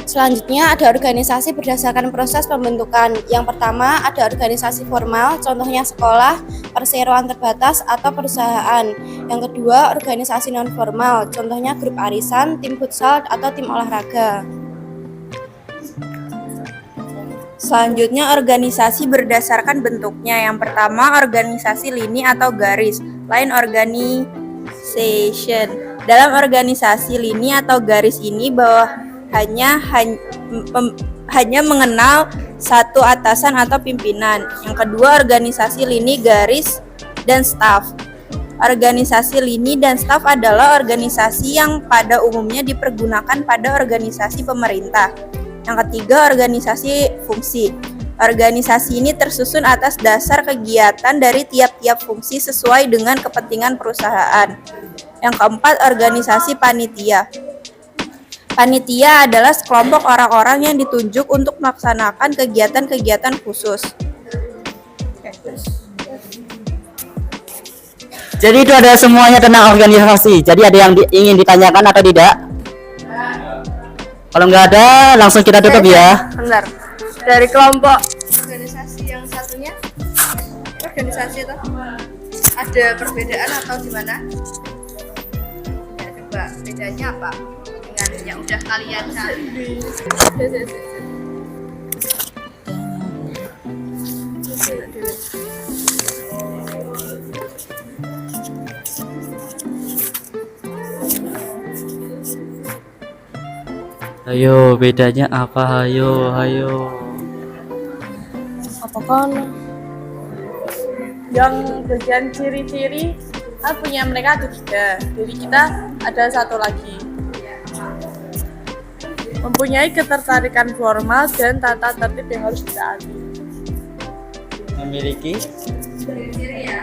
Selanjutnya ada organisasi berdasarkan proses pembentukan. Yang pertama ada organisasi formal, contohnya sekolah, perseroan terbatas, atau perusahaan. Yang kedua organisasi non formal, contohnya grup arisan, tim futsal, atau tim olahraga. Selanjutnya organisasi berdasarkan bentuknya. Yang pertama organisasi lini atau garis, line organization. Dalam organisasi lini atau garis ini hanya mengenal satu atasan atau pimpinan. Yang kedua organisasi lini garis dan staff. Organisasi lini dan staf adalah organisasi yang pada umumnya dipergunakan pada organisasi pemerintah. Yang ketiga, organisasi fungsi. Organisasi ini tersusun atas dasar kegiatan dari tiap-tiap fungsi sesuai dengan kepentingan perusahaan. Yang keempat, organisasi panitia. Panitia adalah sekelompok orang-orang yang ditunjuk untuk melaksanakan kegiatan-kegiatan khusus. Jadi itu ada semuanya tentang organisasi. Jadi ada yang ingin ditanyakan atau tidak? Kalau nggak ada, langsung kita tutup ya. Bentar. Dari kelompok organisasi yang satunya, organisasi itu ada perbedaan atau gimana? Ya, coba bedanya apa dengan yang udah kalian cari? Ayo, bedanya apa? Ayo. Apa kan? Yang bagian ciri-ciri punya mereka ada 3, dari kita ada 1 lagi. Mempunyai ketertarikan formal dan tata tertib yang harus ditaati. Memiliki Ciri-ciri ya.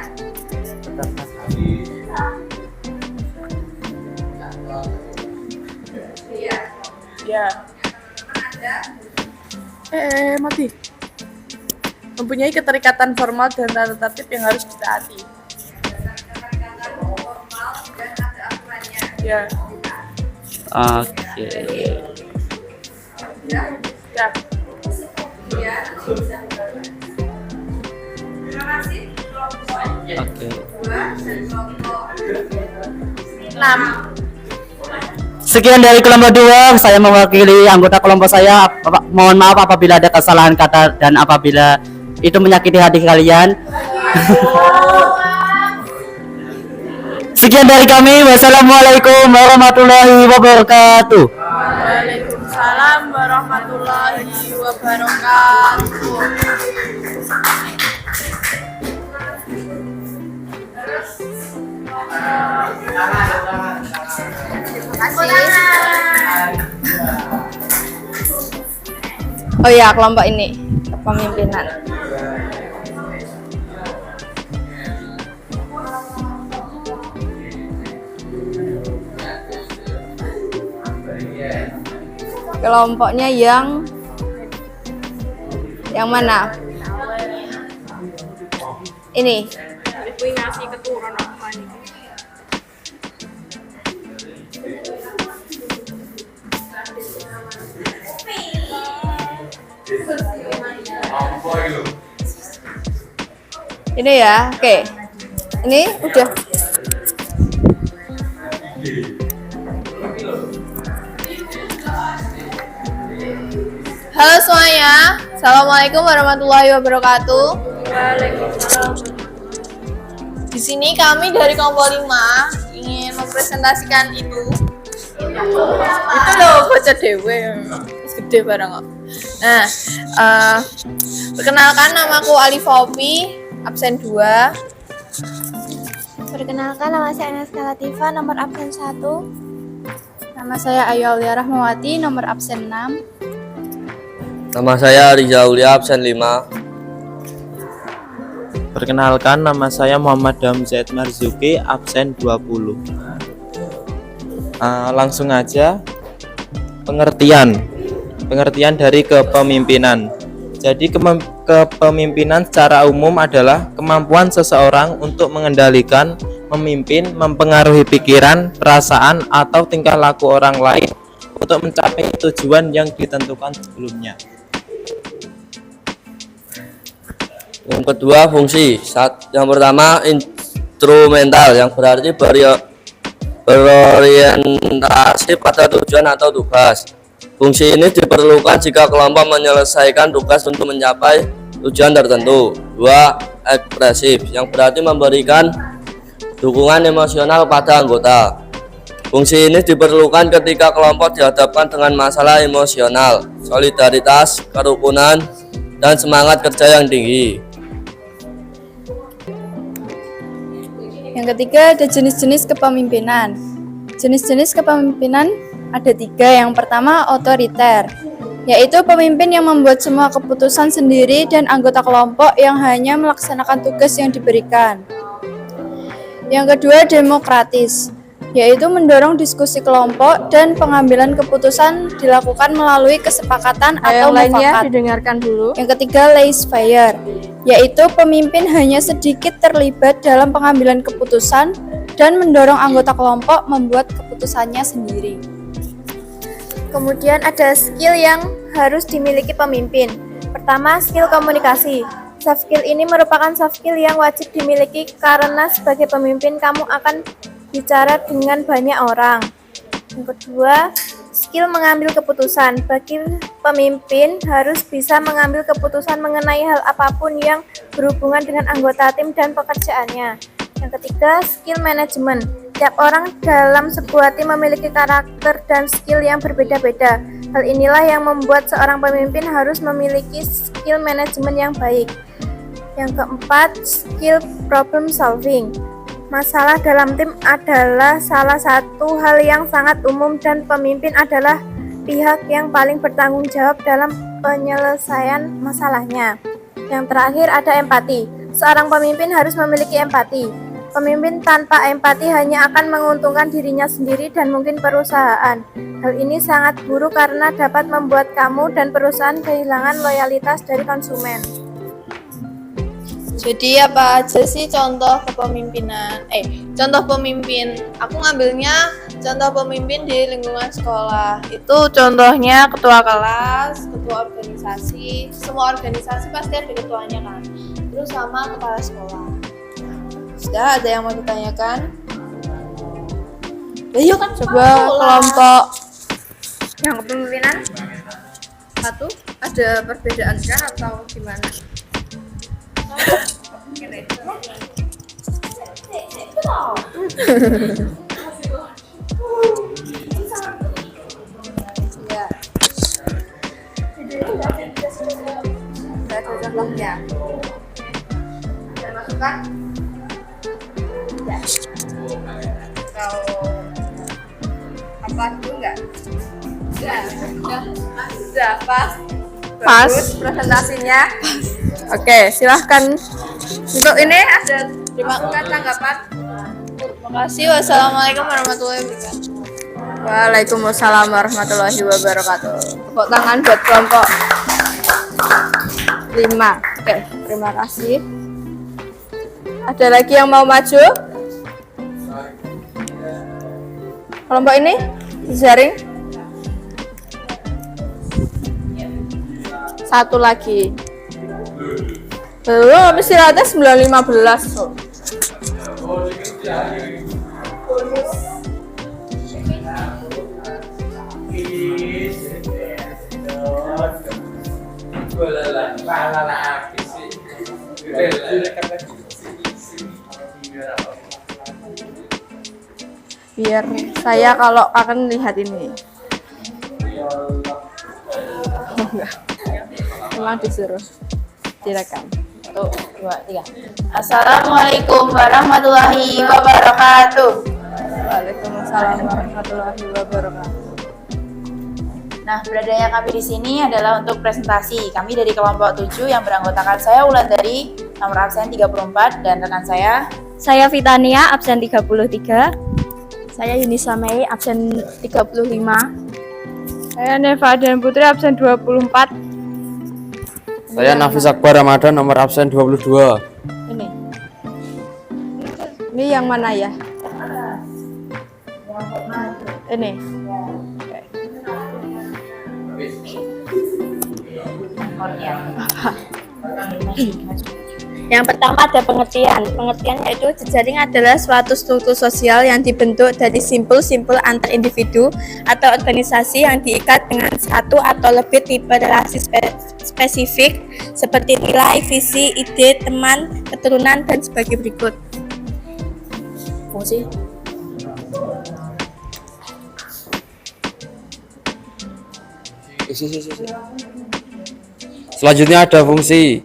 Ya. Mati. Mempunyai keterikatan formal dan tata tertib yang harus ditaati. Ya. Oke. Ya. Oke. 6. Sekian dari kelompok 2, saya mewakili anggota kelompok saya. Mohon maaf apabila ada kesalahan kata dan apabila itu menyakiti hati kalian. Sekian dari kami. Wassalamualaikum warahmatullahi wabarakatuh. Waalaikumsalam warahmatullahi wabarakatuh. Oh ya, kelompok ini kepemimpinan. Kelompoknya yang mana? Ini. Ngasih keturunan apa nih? Ini ya, oke. Ini udah. Halo semuanya, assalamualaikum warahmatullahi wabarakatuh. Di sini kami dari kelompok 5 ingin mempresentasikan itu loh, baca dewe, gede bareng kok. Nah, perkenalkan namaku Alifopi, absen 2. Perkenalkan, nama saya Anaska Latifa, nomor absen 1. Nama saya Ayu Aulia Rahmawati, nomor absen 6. Nama saya Riza Aulia, absen 5. Perkenalkan, nama saya Muhammad Damzat Marzuki, absen 20. Langsung aja, pengertian dari kepemimpinan. Jadi kepemimpinan secara umum adalah kemampuan seseorang untuk mengendalikan, memimpin, mempengaruhi pikiran, perasaan, atau tingkah laku orang lain untuk mencapai tujuan yang ditentukan sebelumnya. Yang kedua, fungsi. Yang pertama, instrumental, yang berarti berorientasi pada tujuan atau tugas. Fungsi ini diperlukan jika kelompok menyelesaikan tugas untuk mencapai tujuan tertentu. 2. Ekspresif, yang berarti memberikan dukungan emosional pada anggota. Fungsi ini diperlukan ketika kelompok dihadapkan dengan masalah emosional, solidaritas, kerukunan, dan semangat kerja yang tinggi. Yang ketiga ada jenis-jenis kepemimpinan. Jenis-jenis kepemimpinan ada 3. Yang pertama otoriter, yaitu pemimpin yang membuat semua keputusan sendiri dan anggota kelompok yang hanya melaksanakan tugas yang diberikan. Yang kedua demokratis, yaitu mendorong diskusi kelompok dan pengambilan keputusan dilakukan melalui kesepakatan atau Yang lainnya mufakat. didengarkan dulu. Yang ketiga laissez-faire, yaitu pemimpin hanya sedikit terlibat dalam pengambilan keputusan dan mendorong anggota kelompok membuat keputusannya sendiri. Kemudian ada skill yang harus dimiliki pemimpin. Pertama, skill komunikasi. Soft skill ini merupakan soft skill yang wajib dimiliki karena sebagai pemimpin kamu akan bicara dengan banyak orang. Yang kedua, skill mengambil keputusan. Bagi pemimpin harus bisa mengambil keputusan mengenai hal apapun yang berhubungan dengan anggota tim dan pekerjaannya. Yang ketiga, skill manajemen. Tiap orang dalam sebuah tim memiliki karakter dan skill yang berbeda-beda. Hal inilah yang membuat seorang pemimpin harus memiliki skill manajemen yang baik. Yang keempat, skill problem solving. Masalah dalam tim adalah salah satu hal yang sangat umum dan pemimpin adalah pihak yang paling bertanggung jawab dalam penyelesaian masalahnya. Yang terakhir ada empati. Seorang pemimpin harus memiliki empati. Pemimpin tanpa empati hanya akan menguntungkan dirinya sendiri dan mungkin perusahaan. Hal ini sangat buruk karena dapat membuat kamu dan perusahaan kehilangan loyalitas dari konsumen. Jadi apa aja sih contoh kepemimpinan? Contoh pemimpin. Aku ngambilnya contoh pemimpin di lingkungan sekolah. Itu contohnya ketua kelas, ketua organisasi. Semua organisasi pasti ada ketuanya kan. Terus sama kepala sekolah. Sudah ada yang mau ditanyakan? Yuk kan Coba kelompok yang kepemimpinan satu ada perbedaan kah atau gimana? Ya. Ada contohnya. Ada masukan? Atau apa dulu enggak? Sudah pas. Pas. Bagus presentasinya. Oke, silahkan. Untuk ini ada masukan tanggapan? Terima kasih. Wassalamualaikum warahmatullahi wabarakatuh. Waalaikumsalam warahmatullahi wabarakatuh. Tepuk tangan buat kelompok 5. Oke, terima kasih. Ada lagi yang mau maju? Kelompok ini sharing. Satu lagi. Belum, habis istirahatnya 9.15. Biar saya kalau akan lihat ini. Memang disuruh direkam. 1, 2, 3. Assalamualaikum warahmatullahi wabarakatuh. Waalaikumsalam warahmatullahi wabarakatuh. Nah, beradanya kami di sini adalah untuk presentasi. Kami dari kelompok 7 yang beranggotakan saya Wulandari, nomor absen 34, dan rekan saya Vitania, absen 33. Saya Yunisa Mei, absen 35. Saya Neva dan Putri, absen 24. Saya Nafis Akbar Ramadan, nomor absen 22. Ini yang mana ya? Ini. Yang pertama ada pengertian. Pengertian yaitu jejaring adalah suatu struktur sosial yang dibentuk dari simpul-simpul antar individu atau organisasi yang diikat dengan satu atau lebih tipe relasi spesifik seperti nilai, visi, ide, teman, keturunan, dan sebagai berikut. fungsi. Selanjutnya ada fungsi.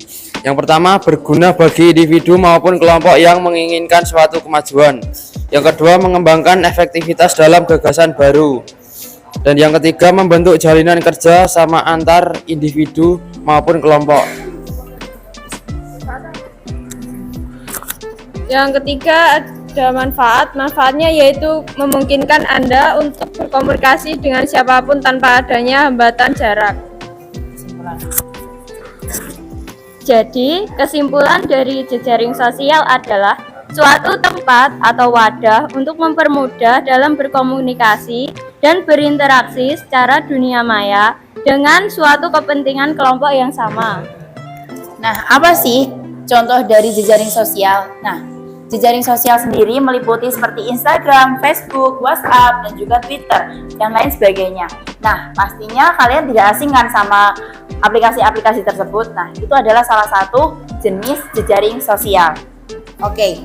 Yang pertama, berguna bagi individu maupun kelompok yang menginginkan suatu kemajuan. Yang kedua, mengembangkan efektivitas dalam gagasan baru. Dan yang ketiga, membentuk jalinan kerja sama antar individu maupun kelompok. Yang ketiga ada manfaatnya yaitu memungkinkan Anda untuk berkomunikasi dengan siapapun tanpa adanya hambatan jarak. Jadi, kesimpulan dari jejaring sosial adalah suatu tempat atau wadah untuk mempermudah dalam berkomunikasi dan berinteraksi secara dunia maya dengan suatu kepentingan kelompok yang sama. Nah, apa sih contoh dari jejaring sosial? Nah, jejaring sosial sendiri meliputi seperti Instagram, Facebook, WhatsApp, dan juga Twitter, dan lain sebagainya. Nah, pastinya kalian tidak asing kan sama aplikasi-aplikasi tersebut. Nah, itu adalah salah satu jenis jejaring sosial. Oke,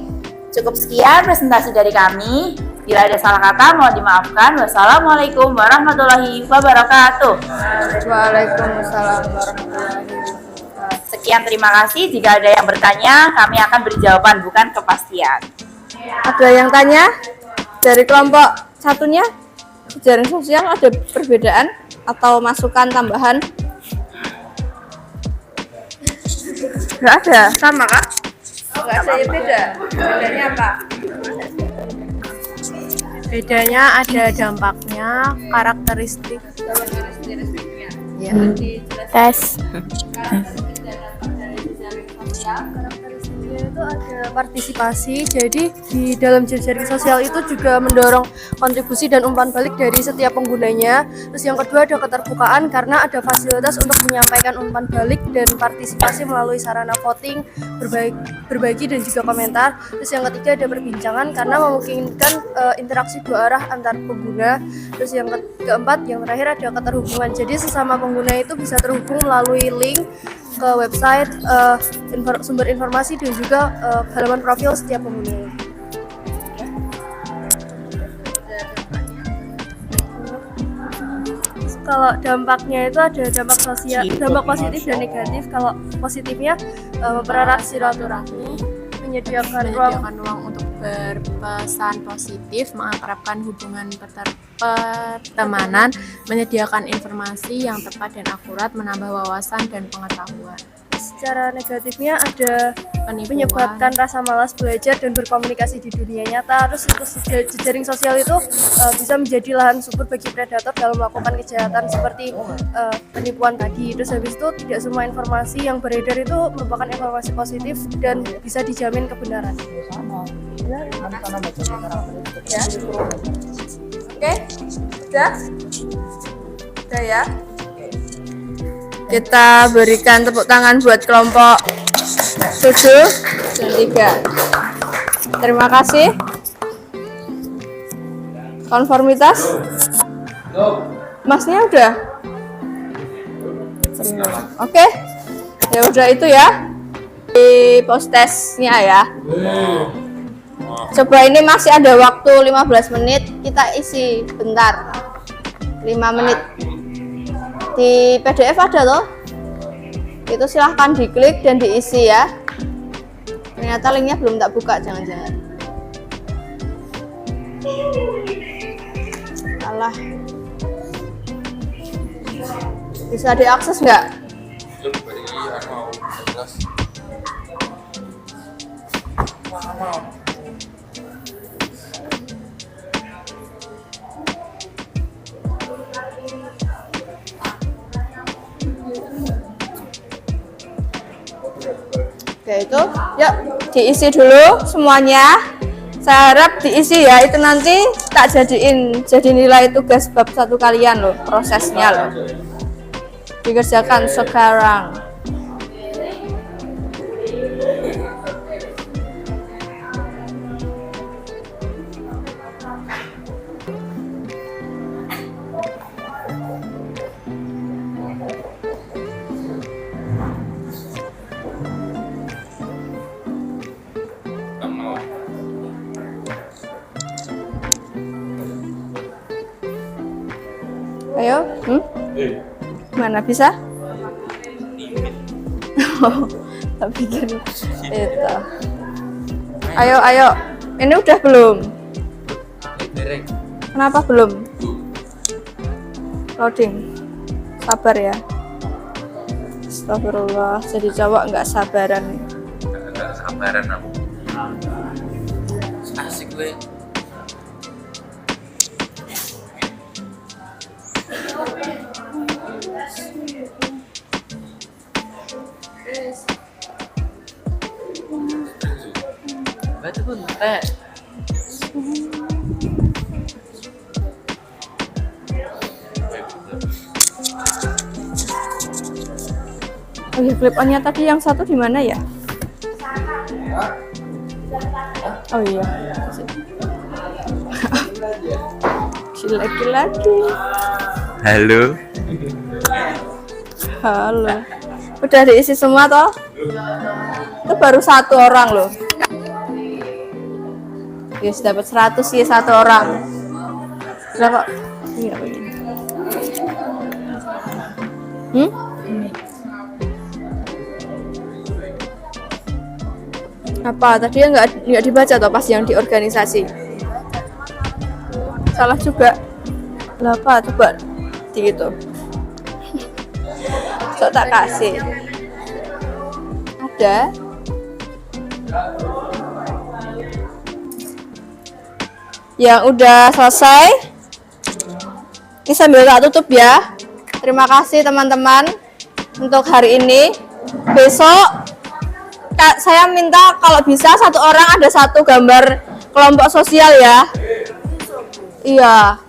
cukup sekian presentasi dari kami. Bila ada salah kata, mohon dimaafkan. Wassalamualaikum warahmatullahi wabarakatuh. Waalaikumsalam warahmatullahi wabarakatuh. Sekian, terima kasih. Jika ada yang bertanya, kami akan beri jawaban, bukan kepastian. Ada yang tanya? Dari kelompok satunya, jejaring sosial ada perbedaan atau masukan tambahan? Nggak ada, sama kak? Nggak ada yang beda. Bedanya apa? Bedanya ada dampaknya, karakteristik. Ya. Tes. Karakteristiknya itu ada partisipasi, jadi di dalam jejaring sosial itu juga mendorong kontribusi dan umpan balik dari setiap penggunanya. Terus yang kedua ada keterbukaan karena ada fasilitas untuk menyampaikan umpan balik dan partisipasi melalui sarana voting, berbagi dan juga komentar. Terus yang ketiga ada perbincangan karena memungkinkan interaksi dua arah antar pengguna. Terus yang keempat, yang terakhir ada keterhubungan, jadi sesama pengguna itu bisa terhubung melalui link ke website, sumber informasi dan juga halaman profil setiap pengguna. Kalau dampaknya itu ada dampak sosial, dampak positif dan negatif. Kalau positifnya mempererat silaturahmi, menyediakan ruang untuk berpesan positif, mengakrabkan hubungan pertemanan, menyediakan informasi yang tepat dan akurat, menambah wawasan dan pengetahuan. Secara negatifnya ada menyebabkan rasa malas belajar dan berkomunikasi di dunia nyata. Terus itu jejaring sosial itu bisa menjadi lahan subur bagi predator dalam melakukan kejahatan seperti penipuan tadi. Terus habis itu tidak semua informasi yang beredar itu merupakan informasi positif dan bisa dijamin kebenaran. Ya. Oke, sudah ya. Kita berikan tepuk tangan buat kelompok 7 dan 3. Terima kasih. Konformitas? Masnya udah? Oke. Ya udah itu ya. Di post testnya ya. Coba ini masih ada waktu 15 menit, kita isi bentar. 5 menit. Di PDF ada loh. Itu silahkan diklik dan diisi ya. Ternyata linknya belum tak buka, jangan-jangan. Alah. Bisa diakses nggak? Oke, itu yuk diisi dulu semuanya. Saya harap diisi ya, itu nanti tak jadi nilai tugas bab 1 kalian loh, prosesnya loh. Dikerjakan sekarang. Ayo, mana bisa? tak bikin itu. Ayo. Ini udah belum? Dereng. Kenapa belum? Loading. Sabar ya. Astagfirullah, jadi cowok nggak sabaran. Nggak sabaran aku. Asik gue. Batu pun teh. Oh iya, clip on-nya tadi yang satu di mana ya? Oh iya. Lagi-lagi. Halo. Halo. Udah diisi semua toh? Itu baru satu orang loh. Yes, dapat 100 sih satu orang. Berapa? Iya, begini. Apa tadi nggak dibaca toh pas yang di organisasi? Salah juga. Lah apa coba gitu. So tak kasih. Ada. Yang udah selesai. Ini sambil tak tutup ya. Terima kasih teman-teman untuk hari ini. Besok saya minta kalau bisa satu orang ada satu gambar kelompok sosial ya. Iya.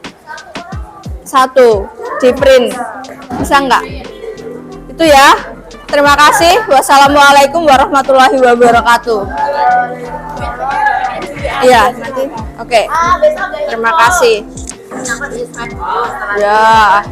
Satu di print. Bisa nggak? Itu ya. Terima kasih. Wassalamualaikum warahmatullahi wabarakatuh. Iya, nanti. Oke. Terima kasih. Ya.